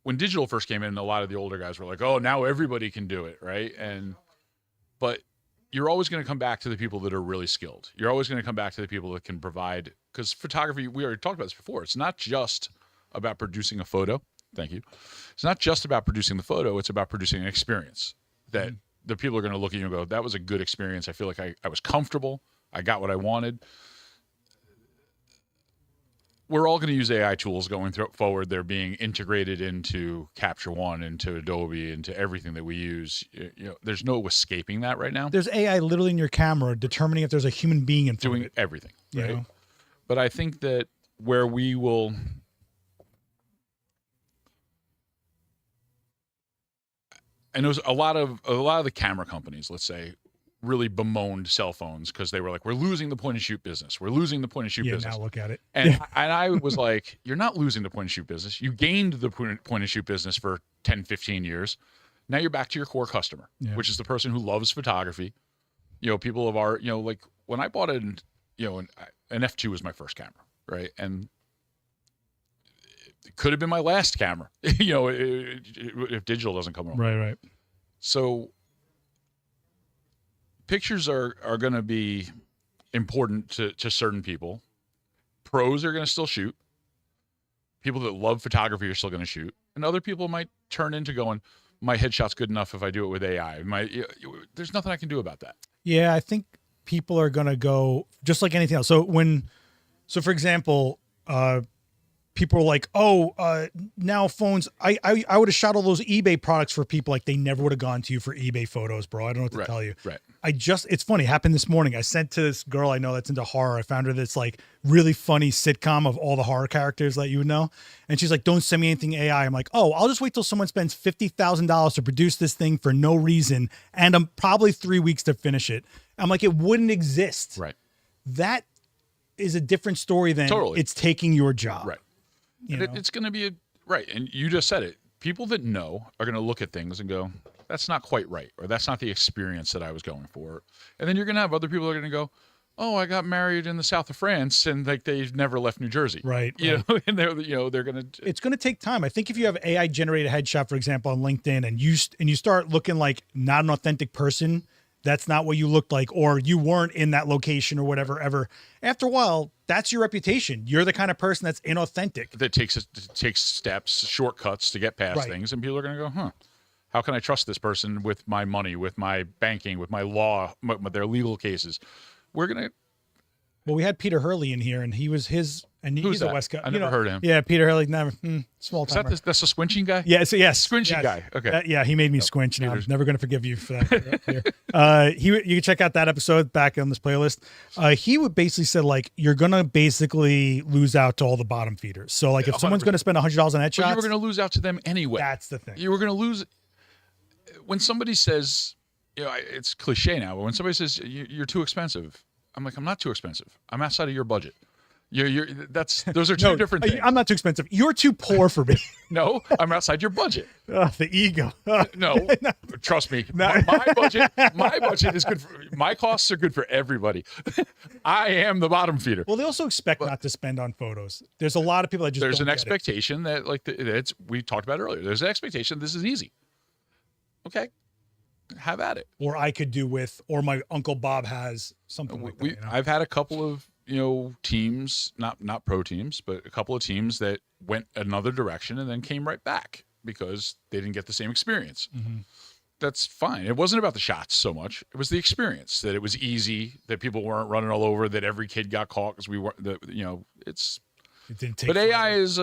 A: when digital first came in, a lot of the older guys were like, "Oh, now everybody can do it," right? But you're always going to come back to the people that are really skilled. You're always going to come back to the people that can provide, because photography, we already talked about this before. It's not just about producing a photo. Thank you. It's not just about producing the photo. It's about producing an experience that the people are going to look at you and go, that was a good experience. I feel like I was comfortable. I got what I wanted. We're all going to use AI tools going forward. They're being integrated into Capture One, into Adobe, into everything that we use. There's no escaping that right now.
B: There's AI literally in your camera determining if there's a human being in front
A: doing
B: of it.
A: Everything. Right? But I think that where we will, I know a lot of the camera companies, let's say, really bemoaned cell phones because they were like, we're losing the point and shoot business. We're losing the point and shoot business.
B: Now look at it.
A: And I was like, you're not losing the point and shoot business. You gained the point and shoot business for 10, 15 years. Now you're back to your core customer, which is the person who loves photography. People of our, like when I bought an F2 was my first camera, right? And it could have been my last camera, if digital doesn't come along.
B: Right.
A: So pictures are going to be important to certain people. Pros are going to still shoot. People that love photography are still going to shoot. And other people might turn into going, my headshot's good enough if I do it with AI. There's nothing I can do about that.
B: Yeah, I think people are going to go just like anything else. So for example, people are like, now phones, I would have shot all those eBay products for people. Like they never would have gone to you for eBay photos, bro. I don't know what to tell you.
A: Right.
B: It's funny. It happened this morning. I sent to this girl I know that's into horror. I found her this like really funny sitcom of all the horror characters that you would know. And she's like, don't send me anything AI. I'm like, I'll just wait till someone spends $50,000 to produce this thing for no reason. And I'm probably 3 weeks to finish it. I'm like, it wouldn't exist.
A: Right.
B: That is a different story than it's taking your job.
A: Right. It's going to be right. And you just said it. People that know are going to look at things and go, that's not quite right. Or that's not the experience that I was going for. And then you're going to have other people that are going to go, oh, I got married in the south of France and like they've never left New Jersey.
B: Right.
A: And they're going to,
B: it's going to take time. I think if you have AI generated headshot, for example, on LinkedIn and you start looking like not an authentic person, that's not what you looked like, or you weren't in that location or whatever ever. After a while, that's your reputation. You're the kind of person that's inauthentic.
A: That takes steps, shortcuts to get past things. And people are going to go, how can I trust this person with my money, with my banking, with my law, with their legal cases? We're going to.
B: Well, we had Peter Hurley in here, and he's a Westcott.
A: I never heard of him.
B: Yeah, Peter Hurley, never small time.
A: That's the squinching guy.
B: Yeah, so yes,
A: squinching guy. Okay,
B: he made me squinch, and I'm never going to forgive you for that. You can check out that episode back on this playlist. He would basically said like you're going to basically lose out to all the bottom feeders. So like if someone's going to spend $100 on headshots,
A: but you were going to lose out to them anyway.
B: That's the thing.
A: You were going to lose when somebody says, it's cliche now, but when somebody says you're too expensive. I'm like, I'm not too expensive. I'm outside of your budget. Those are two different things.
B: I'm not too expensive. You're too poor for me.
A: No, I'm outside your budget.
B: The ego.
A: No, trust me. My budget is good. My costs are good for everybody. I am the bottom feeder.
B: Well, they also expect not to spend on photos. There's a lot of people that just
A: there's an expectation that we talked about earlier. There's an expectation this is easy. Okay. have at it.
B: Or I could do with, or my Uncle Bob has something like that. You know?
A: I've had a couple of, teams, not pro teams, but a couple of teams that went another direction and then came right back because they didn't get the same experience.
B: Mm-hmm.
A: That's fine. It wasn't about the shots so much. It was the experience, that it was easy, that people weren't running all over, that every kid got caught because we weren't, it didn't take. But AI is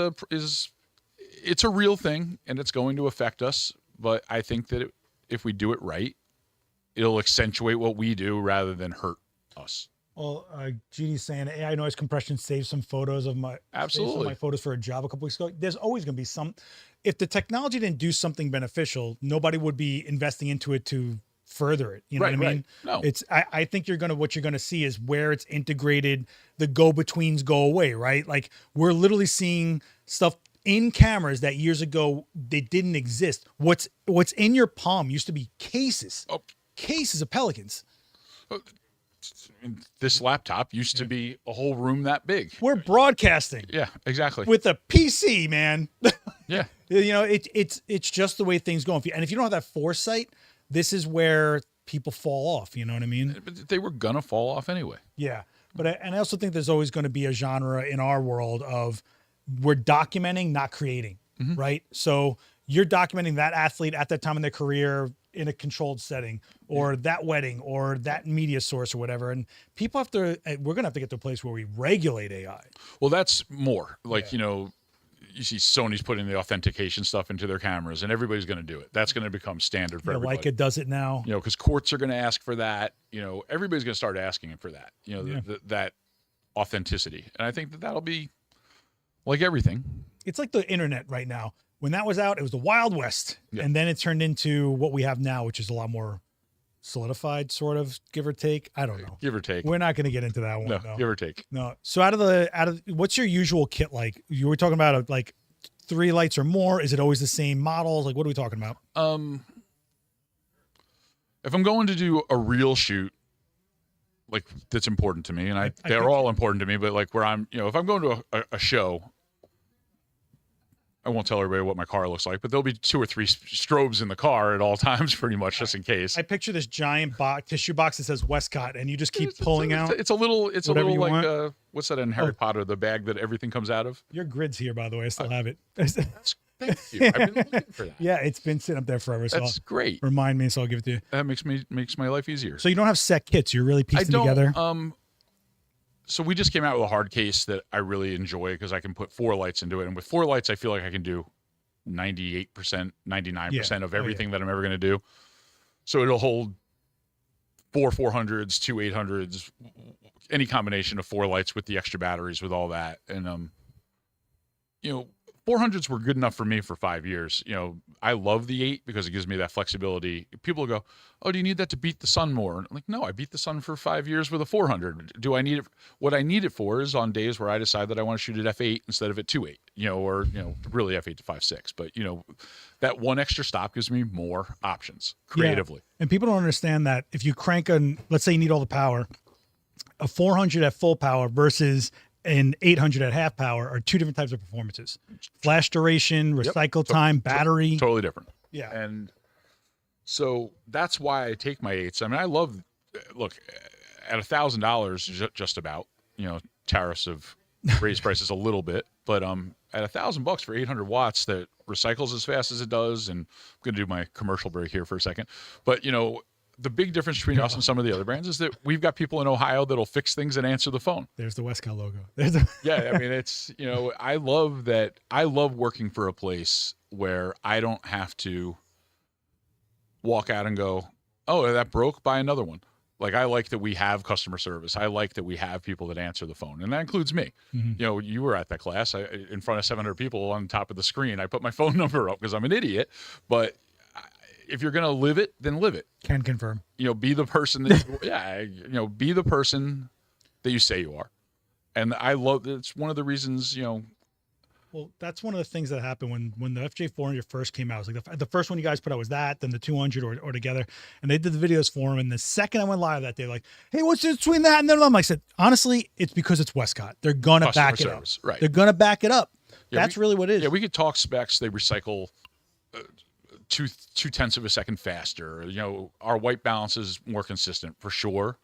A: it's a real thing and it's going to affect us. But I think that if we do it right, it'll accentuate what we do rather than hurt us.
B: Well, GD's saying AI noise compression saves some photos of my photos for a job a couple weeks ago. There's always going to be some. If the technology didn't do something beneficial, nobody would be investing into it to further it. You know what I mean?
A: No.
B: I think what you're gonna see is where it's integrated, the go-betweens go away, right? Like we're literally seeing stuff in cameras that years ago they didn't exist. What's in your palm used to be cases of Pelicans.
A: This laptop used to be a whole room that big.
B: We're broadcasting.
A: Yeah, exactly.
B: With a PC, man.
A: Yeah.
B: It's just the way things go. And if you don't have that foresight, this is where people fall off. You know what I mean?
A: But they were gonna fall off anyway.
B: Yeah. But I also think there's always going to be a genre in our world of we're documenting, not creating, right? So you're documenting that athlete at that time in their career in a controlled setting, or that wedding, or that media source, or whatever. And people we're going to have to get to a place where we regulate AI.
A: Well, that's more like, you see Sony's putting the authentication stuff into their cameras and everybody's going to do it. That's going to become standard for everybody.
B: Leica does it now.
A: Because courts are going to ask for that. Everybody's going to start asking for that, that authenticity. And I think that'll be like everything.
B: It's like the internet right now. When that was out, it was the Wild West. Yeah. And then it turned into what we have now, which is a lot more solidified, sort of, give or take. I don't know.
A: Give or take.
B: We're not going to get into that one.
A: No, give or take.
B: No. So out of what's your usual kit like? You were talking about like 3 lights or more. Is it always the same models? Like, what are we talking about?
A: If I'm going to do a real shoot, like that's important to me, and they're all important to me, but like where I'm, if I'm going to a show, I won't tell everybody what my car looks like, but there'll be 2 or 3 strobes in the car at all times, pretty much, just in case.
B: I picture this giant tissue box that says Westcott, and you just keep pulling out.
A: It's a little like what's that in Harry Potter? The bag that everything comes out of.
B: Your grid's here, by the way. I still have it.
A: Thank you. I've been looking for that.
B: Yeah, it's been sitting up there forever. So
A: that's great.
B: Remind me, so I'll give it to you.
A: That makes my life easier.
B: So you don't have set kits. You're really piecing together.
A: So we just came out with a hard case that I really enjoy because I can put 4 lights into it, and with 4 lights, I feel like I can do 98%, 99% of everything that I'm ever going to do. So it'll hold 4 400s, 2 800s, any combination of 4 lights with the extra batteries, with all that. And 400s were good enough for me for 5 years. I love the 8 because it gives me that flexibility. People go, "Oh, do you need that to beat the sun more?" And I'm like, no, I beat the sun for 5 years with a 400. Do I need it? What I need it for is on days where I decide that I want to shoot at f8 instead of at 2.8, or really f8 to 5.6. But that one extra stop gives me more options creatively.
B: Yeah. And people don't understand that if you crank let's say you need all the power, a 400 at full power versus an 800 at half power are 2 different types of performances. Flash duration, recycle time, battery.
A: Totally different.
B: Yeah.
A: And so that's why I take my 8s. I mean, I love, look, at $1,000 just about, tariffs have raised prices a little bit, but at $1,000 for 800 watts that recycles as fast as it does, and I'm going to do my commercial break here for a second, but the big difference between us and some of the other brands is that we've got people in Ohio that'll fix things and answer the phone.
B: There's the Westcott logo.
A: Yeah, I mean, it's, I love that. I love working for a place where I don't have to walk out and go, "Oh, that broke, buy another one." Like, I like that we have customer service. I like that we have people that answer the phone, and that includes me. Mm-hmm. You were at that class. In front of 700 people on top of the screen, I put my phone number up because I'm an idiot, but if you're going to live it, then live it.
B: Can confirm.
A: Be the person that, be the person that you say you are. And I love, it's one of the reasons,
B: Well, that's one of the things that happened when the FJ 400 first came out. It was like the first one you guys put out was that, then the 200 or together. And they did the videos for him. And the second I went live that day, like, "Hey, what's between that and then I said, honestly, it's because it's Westcott. They're going to back it up. Right. They're going to back it up. Yeah, that's really what it is.
A: Yeah, we could talk specs. They recycle 2/10 of a second faster. Our white balance is more consistent for sure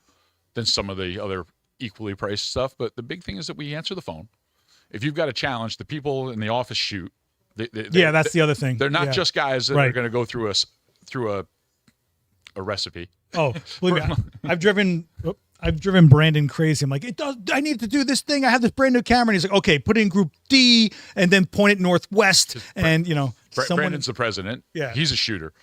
A: than some of the other equally priced stuff. But the big thing is that we answer the phone. If you've got a challenge, the people in the office shoot.
B: That's the other thing.
A: They're not just guys that
B: Right.
A: are going to go through a recipe.
B: Oh, believe me, I've driven Brandon crazy. I'm like, I need to do this thing. I have this brand new camera. And he's like, okay, put it in group D and then point it northwest. And
A: Brandon's the president.
B: Yeah.
A: He's a shooter.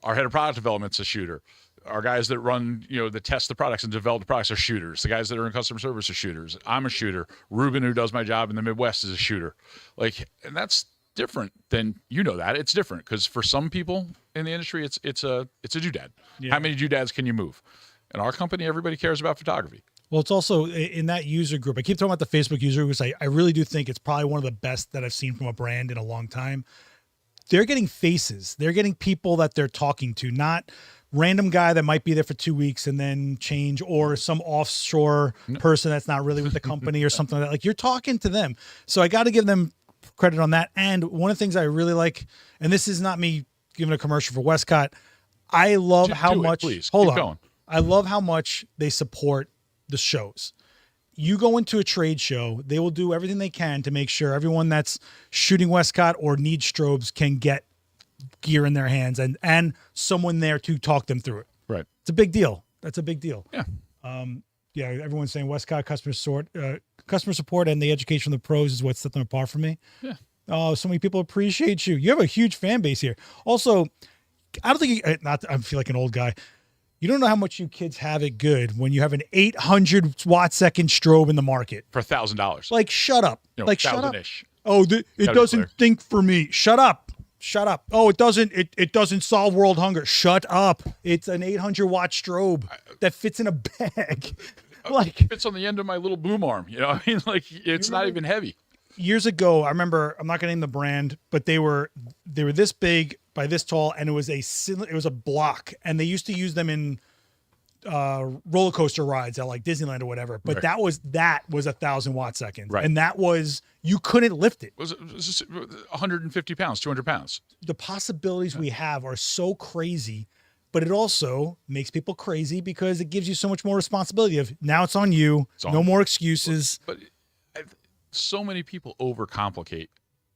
A: Our head of product development's a shooter. Our guys that run, that test the products and develop the products are shooters. The guys that are in customer service are shooters. I'm a shooter. Ruben, who does my job in the Midwest, is a shooter. And that's different than that. It's different because for some people in the industry, it's a doodad. Yeah. How many doodads can you move? In our company, everybody cares about photography.
B: Well, it's also in that user group. I keep talking about the Facebook user group because I really do think it's probably one of the best that I've seen from a brand in a long time. They're getting faces. They're getting people that they're talking to, not random guy that might be there for 2 weeks and then change, or some offshore person that's not really with the company or something like that. You're talking to them. So I got to give them credit on that. And one of the things I really like, and this is not me giving a commercial for Westcott, I love how much.
A: Please.
B: Hold
A: Keep
B: on.
A: going.
B: I love how much they support the shows. You go into a trade show, they will do everything they can to make sure everyone that's shooting Westcott or needs strobes can get gear in their hands and someone there to talk them through it.
A: Right.
B: It's a big deal. That's a big deal.
A: Yeah.
B: Everyone's saying Westcott customer support and the education of the pros is what set them apart from me.
A: Yeah.
B: Oh, so many people appreciate you. You have a huge fan base here. Also, I don't think I feel like an old guy. You don't know how much you kids have it good when you have an 800 watt second strobe in the market
A: for $1,000.
B: Shut up. Shut up. Oh, it doesn't think for me. Shut up. Shut up. Oh, it doesn't solve world hunger. Shut up. It's an 800 watt strobe that fits in a bag.
A: It fits on the end of my little boom arm. It's not even heavy.
B: Years ago, I remember, I'm not going to name the brand, but they were this big by this tall, and it was a block, and they used to use them in roller coaster rides at Disneyland or whatever. But that was 1,000 watt seconds,
A: right?
B: And that was, you couldn't lift it.
A: Was 150 pounds, 200 pounds.
B: The possibilities we have are so crazy, but it also makes people crazy because it gives you so much more responsibility of now it's on you. No more excuses.
A: But so many people overcomplicate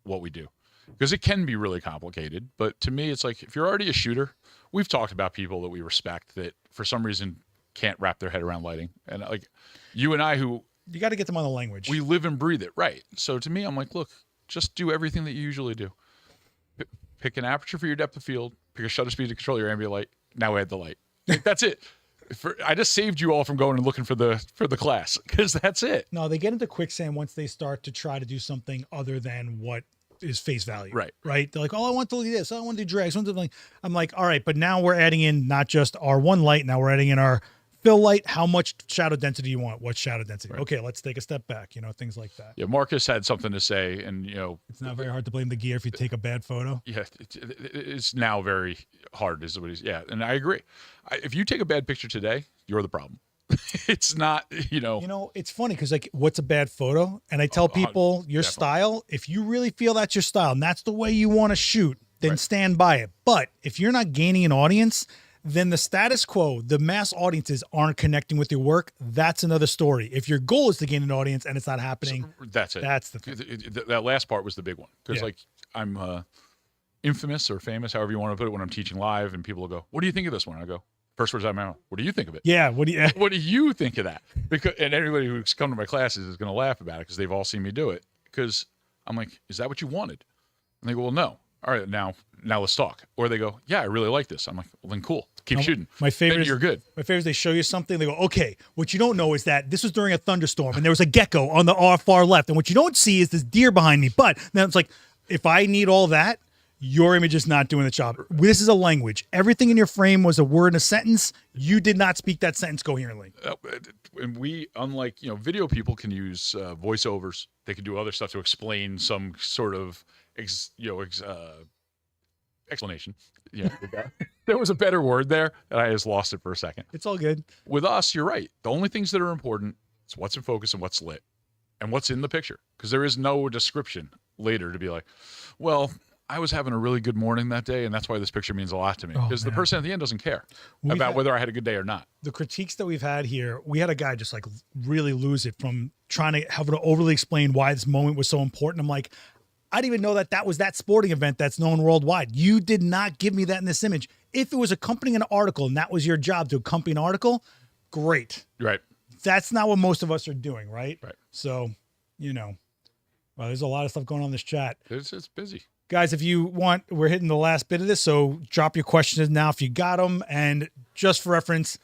A: what we do because it can be really complicated. But to me, it's if you're already a shooter, we've talked about people that we respect that for some reason can't wrap their head around lighting. And you and I, who
B: you got to get them on the language.
A: We live and breathe it. Right. So to me, I'm look, just do everything that you usually do. Pick an aperture for your depth of field, pick a shutter speed to control your ambient light. Now add the light. That's it. I just saved you all from going and looking for the class because that's it.
B: No, they get into quicksand once they start to try to do something other than what is face value.
A: Right.
B: Right. They're I want to look at this. I want to do drags. I'm like, all right, but now we're adding in not just our one light. Now we're adding in our fill light. How much shadow density do you want? What shadow density? Right. Okay, let's take a step back. Things like that.
A: Yeah, Marcus had something to say, and
B: it's not very hard to blame the gear if you take a bad photo.
A: Yeah, it's now very hard. Is what he's. Yeah, and I agree. If you take a bad picture today, you're the problem. It's not.
B: It's funny because what's a bad photo? And I tell people your style. If you really feel that's your style and that's the way you want to shoot, then stand by it. But if you're not gaining an audience, then the status quo, the mass audiences aren't connecting with your work. That's another story. If your goal is to gain an audience and it's not happening,
A: that's it.
B: That's the thing.
A: That last part was the big one because I'm infamous or famous, however you want to put it, when I'm teaching live and people will go, "What do you think of this one?" I go, first words out of my mouth, "What do you think of it?"
B: Yeah.
A: What do you think of that? And everybody who's come to my classes is going to laugh about it because they've all seen me do it. Because I'm like, "Is that what you wanted?" And they go, "Well, no." All right, now let's talk. Or they go, "Yeah, I really like this." I'm like, "Well, then cool. Keep shooting."
B: My favorite.
A: Then you're good.
B: My favorite is they show you something. They go, "Okay, what you don't know is that this was during a thunderstorm and there was a gecko on the far left, and what you don't see is this deer behind me." But then it's if I need all that, your image is not doing the job. This is a language. Everything in your frame was a word in a sentence. You did not speak that sentence coherently.
A: And we, unlike video people, can use voiceovers. They can do other stuff to explain some sort of explanation. Yeah, there was a better word there, and I just lost it for a second.
B: It's all good.
A: With us, you're right. The only things that are important is what's in focus and what's lit, and what's in the picture. Because there is no description later to be like, well, I was having a really good morning that day, and that's why this picture means a lot to me.
B: Oh,
A: Because the
B: man.
A: person at the end doesn't care
B: We've
A: about
B: had-
A: whether I had a good day or not.
B: The critiques that we've had here, we had a guy just like really lose it from trying to have to overly explain why this moment was so important. I'm like, I didn't even know that was that sporting event that's known worldwide. You did not give me that in this image. If it was accompanying an article and that was your job to accompany an article, great.
A: Right.
B: That's not what most of us are doing, right?
A: Right.
B: So, well, there's a lot of stuff going on in this chat.
A: It's busy.
B: Guys, if you want, we're hitting the last bit of this, so drop your questions now if you got them. And just for reference,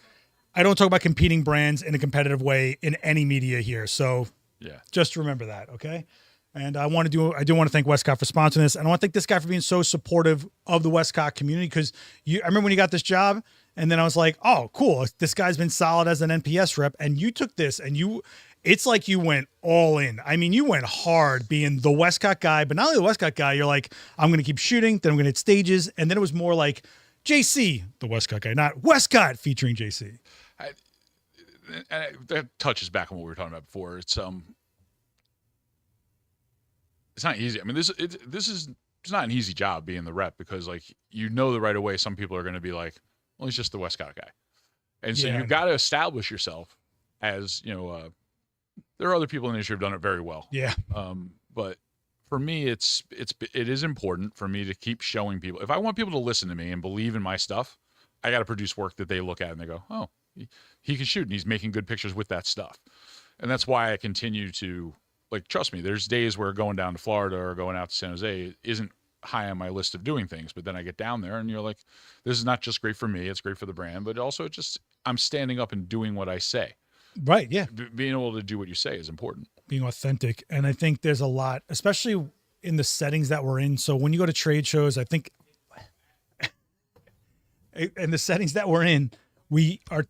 B: I don't talk about competing brands in a competitive way in any media here. So
A: Yeah.
B: just remember that, okay? And I do want to thank Westcott for sponsoring this. And I want to thank this guy for being so supportive of the Westcott community, because I remember when you got this job, and then I was like, oh, cool. This guy's been solid as an NPS rep. And you took this and it's like you went all in. I mean, you went hard being the Westcott guy, but not only the Westcott guy, you're like, I'm going to keep shooting, then I'm going to hit stages. And then it was more like JC, the Westcott guy, not Westcott featuring JC.
A: That touches back on what we were talking about before. It's not easy. I mean, this is it's not an easy job being the rep, because like the right away some people are going to be like, well, he's just the Westcott guy, and so you've got to establish yourself as there are other people in the industry who've done it very well.
B: Yeah.
A: But for me, it is important for me to keep showing people. If I want people to listen to me and believe in my stuff, I got to produce work that they look at and they go, oh, he can shoot and he's making good pictures with that stuff. And that's why I continue to, like, trust me, there's days where going down to Florida or going out to San Jose isn't high on my list of doing things. But then I get down there and you're like, this is not just great for me, it's great for the brand, but also I'm standing up and doing what I say.
B: Right. Yeah.
A: Being able to do what you say is important.
B: Being authentic. And I think there's a lot, especially in the settings that we're in. So when you go to trade shows, I think in the settings that we're in, we are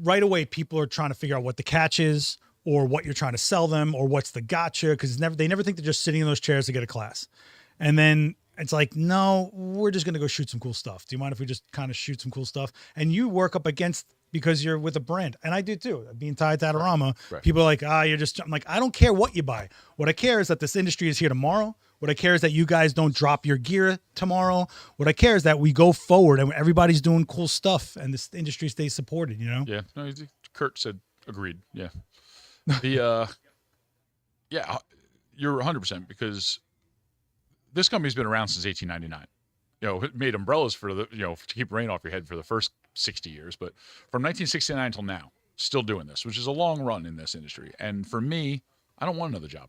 B: right away, people are trying to figure out what the catch is or what you're trying to sell them or what's the gotcha. Cause they never think they're just sitting in those chairs to get a class. And then it's like, no, we're just going to go shoot some cool stuff. Do you mind if we just kind of shoot some cool stuff? And you work up against, because you're with a brand. And I do too. Being tied to Adorama,
A: Right.
B: People are like, I'm like, I don't care what you buy. What I care is that this industry is here tomorrow. What I care is that you guys don't drop your gear tomorrow. What I care is that we go forward and everybody's doing cool stuff and this industry stays supported,
A: Yeah. No, Kurt said agreed. Yeah. Yeah, you're 100%, because this company's been around since 1899. It made umbrellas for to keep rain off your head for the first 60 years, but from 1969 until now, still doing this, which is a long run in this industry. And for me, I don't want another job.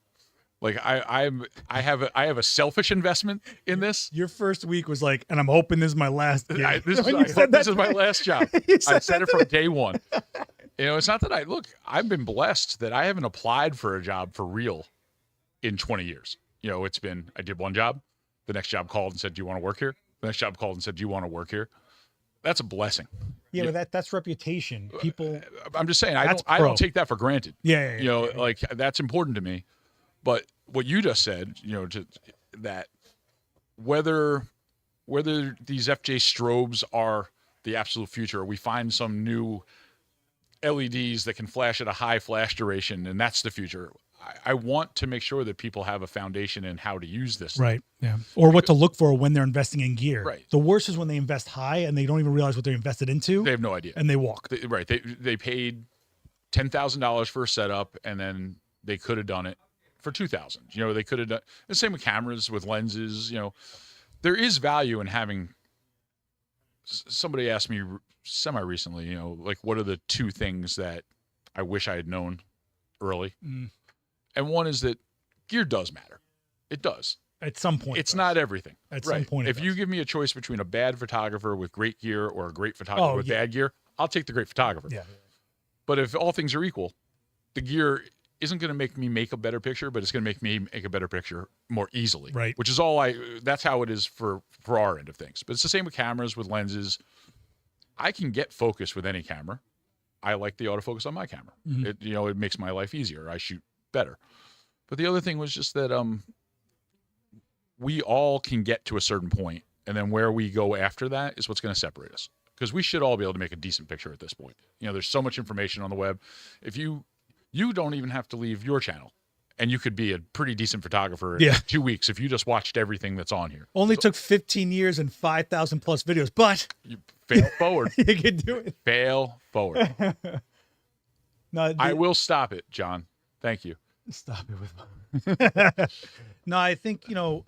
A: Like I have a selfish investment in this.
B: Your first week was like, and I'm hoping this is my last gig.
A: This is my last job. I said it from day one. It's not that I've been blessed that I haven't applied for a job for real in 20 years. It's been, I did one job. The next job called and said, do you want to work here? The next job called and said, do you want to work here? That's a blessing.
B: Yeah, but that's reputation. People.
A: I'm just saying, I don't take that for granted.
B: Yeah.
A: Like that's important to me. But what you just said, that whether these FJ strobes are the absolute future, or we find some new LEDs that can flash at a high flash duration, and that's the future. I want to make sure that people have a foundation in how to use this.
B: Right. Yeah. Or what to look for when they're investing in gear.
A: Right.
B: The worst is when they invest high and they don't even realize what they're invested into.
A: They have no idea.
B: And they walk.
A: They paid $10,000 for a setup, and then they could have done it for $2,000. They could have done the same with cameras, with lenses. There is value in having. Somebody asked me semi recently, like, what are the two things that I wish I had known early? And one is that gear does matter. It does.
B: At some point.
A: It's not everything.
B: At some point.
A: If you give me a choice between a bad photographer with great gear or a great photographer with bad gear, I'll take the great photographer.
B: Yeah.
A: But if all things are equal, the gear isn't going to make me make a better picture, but it's going to make me make a better picture more easily.
B: Right.
A: Which is that's how it is for our end of things. But it's the same with cameras, with lenses. I can get focus with any camera. I like the autofocus on my camera.
B: Mm-hmm.
A: It makes my life easier. I shoot better. But the other thing was just that we all can get to a certain point, and then where we go after that is what's going to separate us. Because we should all be able to make a decent picture at this point. There's so much information on the web. If you don't even have to leave your channel and you could be a pretty decent photographer in
B: Yeah.
A: 2 weeks if you just watched everything that's on here.
B: Only took 15 years and 5,000 plus videos, but
A: You fail forward.
B: you can do it.
A: Fail forward.
B: No,
A: I will stop it, John. Thank you.
B: stop it with. No, I think people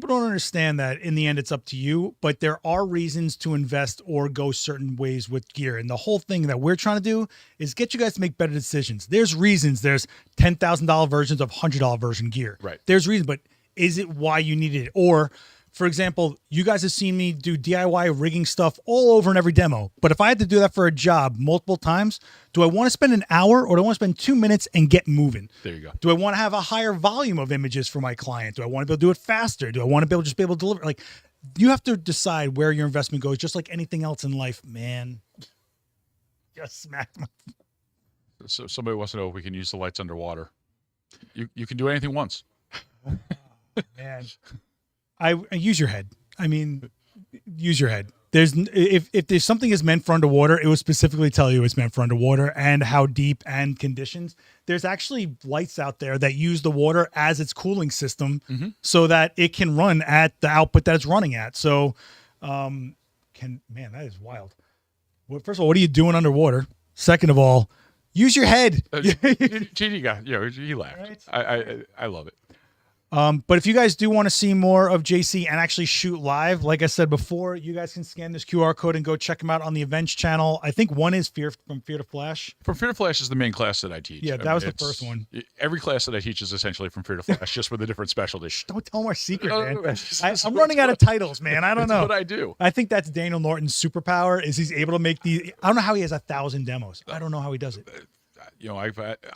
B: don't understand that in the end it's up to you, but there are reasons to invest or go certain ways with gear. And the whole thing that we're trying to do is get you guys to make better decisions. There's reasons. There's $10,000 versions of $100 version gear.
A: Right.
B: There's reasons, but is it why you need it? Or, for example, you guys have seen me do DIY rigging stuff all over in every demo. But if I had to do that for a job multiple times, do I want to spend an hour or do I want to spend 2 minutes and get moving?
A: There you go.
B: Do I want to have a higher volume of images for my client? Do I want to be able to do it faster? Do I want to be able to deliver? Like, you have to decide where your investment goes, just like anything else in life, man. Just smack my.
A: So somebody wants to know if we can use the lights underwater. You can do anything once.
B: Man, I use your head. I mean, use your head. If there's something is meant for underwater, it will specifically tell you it's meant for underwater and how deep and conditions. There's actually lights out there that use the water as its cooling system so that it can run at the output that it's running at. So, man, that is wild. Well, first of all, what are you doing underwater? Second of all, use your head.
A: GD guy, he laughed.
B: Right.
A: I love it.
B: But if you guys do want to see more of JC and actually shoot live, like I said before, you guys can scan this QR code and go check him out on the events channel. I think one is from Fear to Flash.
A: From Fear to Flash is the main class that I teach.
B: Yeah, that was the first one.
A: Every class that I teach is essentially from Fear to Flash, just with a different specialty.
B: Don't tell them our secret, man.
A: That's
B: I'm running out of titles, man. I don't know.
A: what I do.
B: I think that's Daniel Norton's superpower is he's able to make I don't know how he has 1,000 demos. I don't know how he does it.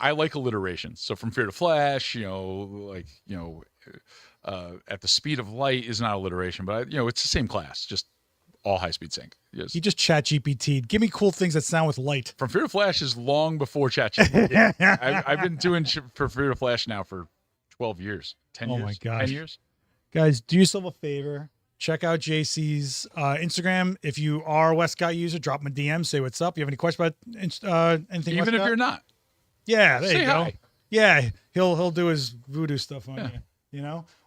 A: I like alliteration. So from Fear to Flash, at the speed of light is not alliteration, but it's the same class, just all high speed sync. Yes.
B: He just chat GPT'd. Give me cool things that sound with light.
A: From Fear to Flash is long before ChatGPT. I've been doing for Fear to Flash now for 12 years, 10 years.
B: Oh my gosh.
A: 10 years.
B: Guys, do yourself a favor. Check out JC's Instagram. If you are a Westcott user, drop him a DM. Say what's up. You have any questions about anything?
A: Even
B: Westcott?
A: if you're not.
B: Yeah, there
A: say
B: you go.
A: hi.
B: Yeah, he'll do his voodoo stuff on you.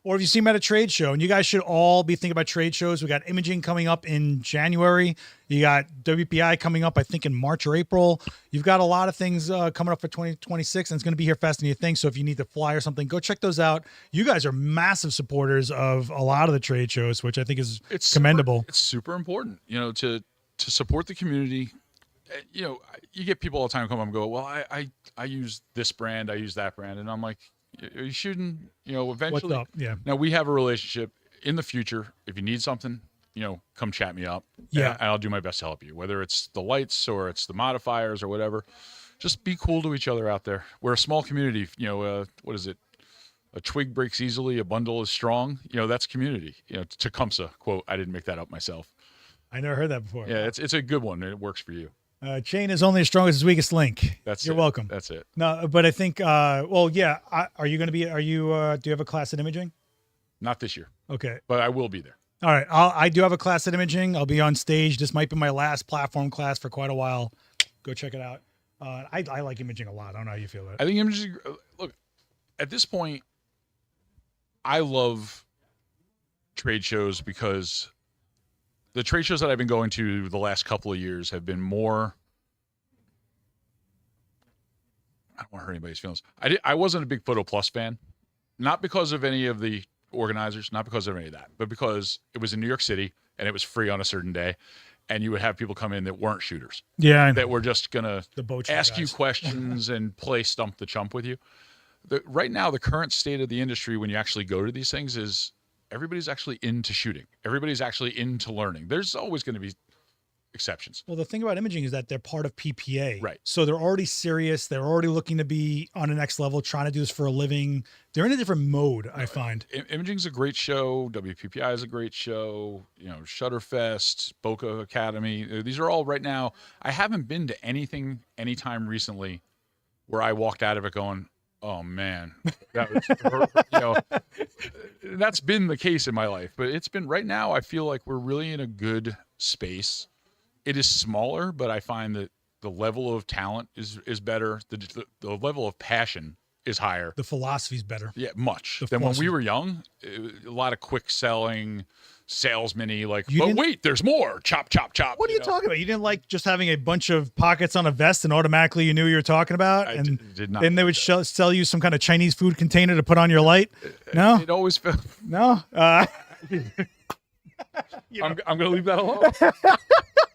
B: Or if you see him at a trade show, and you guys should all be thinking about trade shows. We got imaging coming up in January. You got WPI coming up, I think, in March or April. You've got a lot of things coming up for 2026, and it's going to be here faster than you think. So if you need to fly or something, go check those out. You guys are massive supporters of a lot of the trade shows, which I think is commendable.
A: It's super important, to support the community. You get people all the time come up and go, well, I use this brand, I use that brand, and I'm like, you shouldn't, eventually.
B: What's up? Yeah.
A: Now we have a relationship. In the future, if you need something, come chat me up.
B: Yeah.
A: And I'll do my best to help you, whether it's the lights or it's the modifiers or whatever. Just be cool to each other out there. We're a small community. What is it? A twig breaks easily, a bundle is strong. That's community. Tecumseh quote. I didn't make that up myself.
B: I never heard that before.
A: Yeah, it's a good one. It works for you.
B: Chain is only as strong as its weakest link. You're welcome.
A: That's it.
B: No, but I think, are you going to be, do you have a class at imaging?
A: Not this year.
B: Okay.
A: But I will be there.
B: All right. I do have a class at imaging. I'll be on stage. This might be my last platform class for quite a while. Go check it out. I like imaging a lot. I don't know how you feel about it.
A: I think imaging, look, at this point, I love trade shows because the trade shows that I've been going to the last couple of years have been more. I don't want to hurt anybody's feelings. I wasn't a big Photo Plus fan, not because of any of the organizers, not because of any of that, but because it was in New York City and it was free on a certain day, and you would have people come in that weren't shooters.
B: Yeah,
A: that were just gonna ask you
B: guys.
A: questions and play stump the chump with you. Right now, the current state of the industry, when you actually go to these things, is everybody's actually into shooting. Everybody's actually into learning. There's always going to be exceptions.
B: Well, the thing about imaging is that they're part of PPA.
A: Right.
B: So they're already serious. They're already looking to be on the next level, trying to do this for a living. They're in a different mode, I find.
A: Imaging's a great show. WPPI is a great show. Shutterfest, Boca Academy. These are all right now. I haven't been to anything anytime recently where I walked out of it going, oh man, that was, that's been the case in my life, but it's been right now. I feel like we're really in a good space. It is smaller, but I find that the level of talent is better. The level of passion is higher.
B: The philosophy's better.
A: Yeah, much.
B: The
A: Then when we
B: philosophy.
A: were young, a lot of quick selling, salesman-y, like,
B: You
A: but
B: didn't-
A: wait, there's more. Chop, chop, chop.
B: What are you
A: know?
B: talking about? You didn't like just having a bunch of pockets on a vest and automatically you knew what you were talking about?
A: I
B: And
A: did not
B: then they would sell you some kind of Chinese food container to put on your light? No?
A: It always felt.
B: No?
A: I'm going to leave that alone.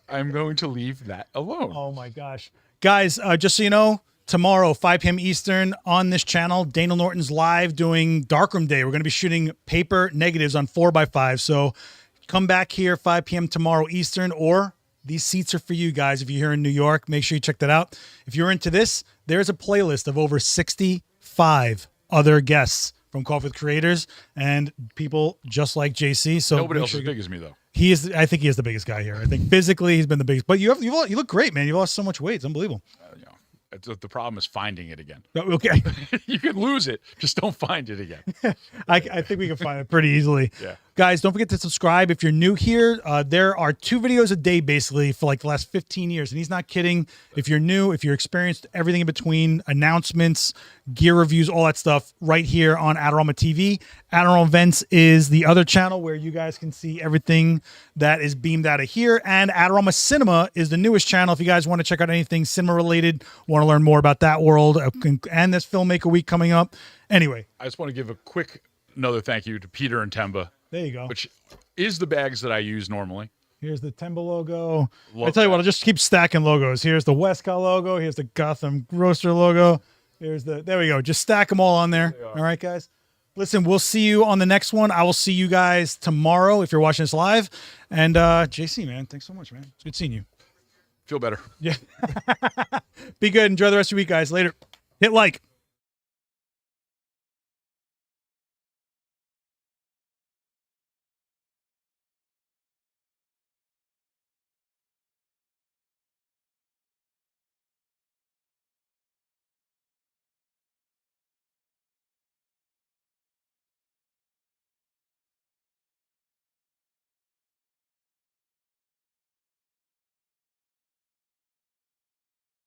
A: I'm going to leave that alone.
B: Oh my gosh. Guys, just so you know, tomorrow, 5 p.m. Eastern on this channel, Daniel Norton's live doing Darkroom Day. We're going to be shooting paper negatives on 4x5. So come back here 5 p.m. tomorrow Eastern, or these seats are for you guys. If you're here in New York, make sure you check that out. If you're into this, there's a playlist of over 65 other guests from Coffee with Creators and people just like JC. So
A: Nobody
B: make
A: else
B: sure
A: as
B: you-
A: big as me, though.
B: He is. I think he is the biggest guy here. I think physically he's been the biggest. But you look great, man. You lost so much weight. It's unbelievable.
A: The problem is finding it again.
B: Okay.
A: You can lose it, just don't find it again.
B: I think we can find it pretty easily.
A: Yeah.
B: Guys, don't forget to subscribe. If you're new here, there are 2 videos a day basically for like the last 15 years. And he's not kidding. If you're new, if you're experienced, everything in between, announcements, gear reviews, all that stuff right here on Adorama TV. Adorama Events is the other channel where you guys can see everything that is beamed out of here. And Adorama Cinema is the newest channel. If you guys want to check out anything cinema related, want to learn more about that world and this Filmmaker Week coming up. Anyway,
A: I just want to give a quick another thank you to Peter and Temba,
B: there you go.
A: which is the bags that I use normally.
B: Here's the Temba logo.
A: Love
B: I tell you what,
A: that.
B: I'll just keep stacking logos. Here's the Westcott logo. Here's the Gotham Roaster logo. There we go. Just stack them all on there. All right, guys. Listen, we'll see you on the next one. I will see you guys tomorrow if you're watching this live. And JC, man, thanks so much, man. It's good seeing you.
A: Feel better.
B: Yeah. Be good. Enjoy the rest of your week, guys. Later. Hit like.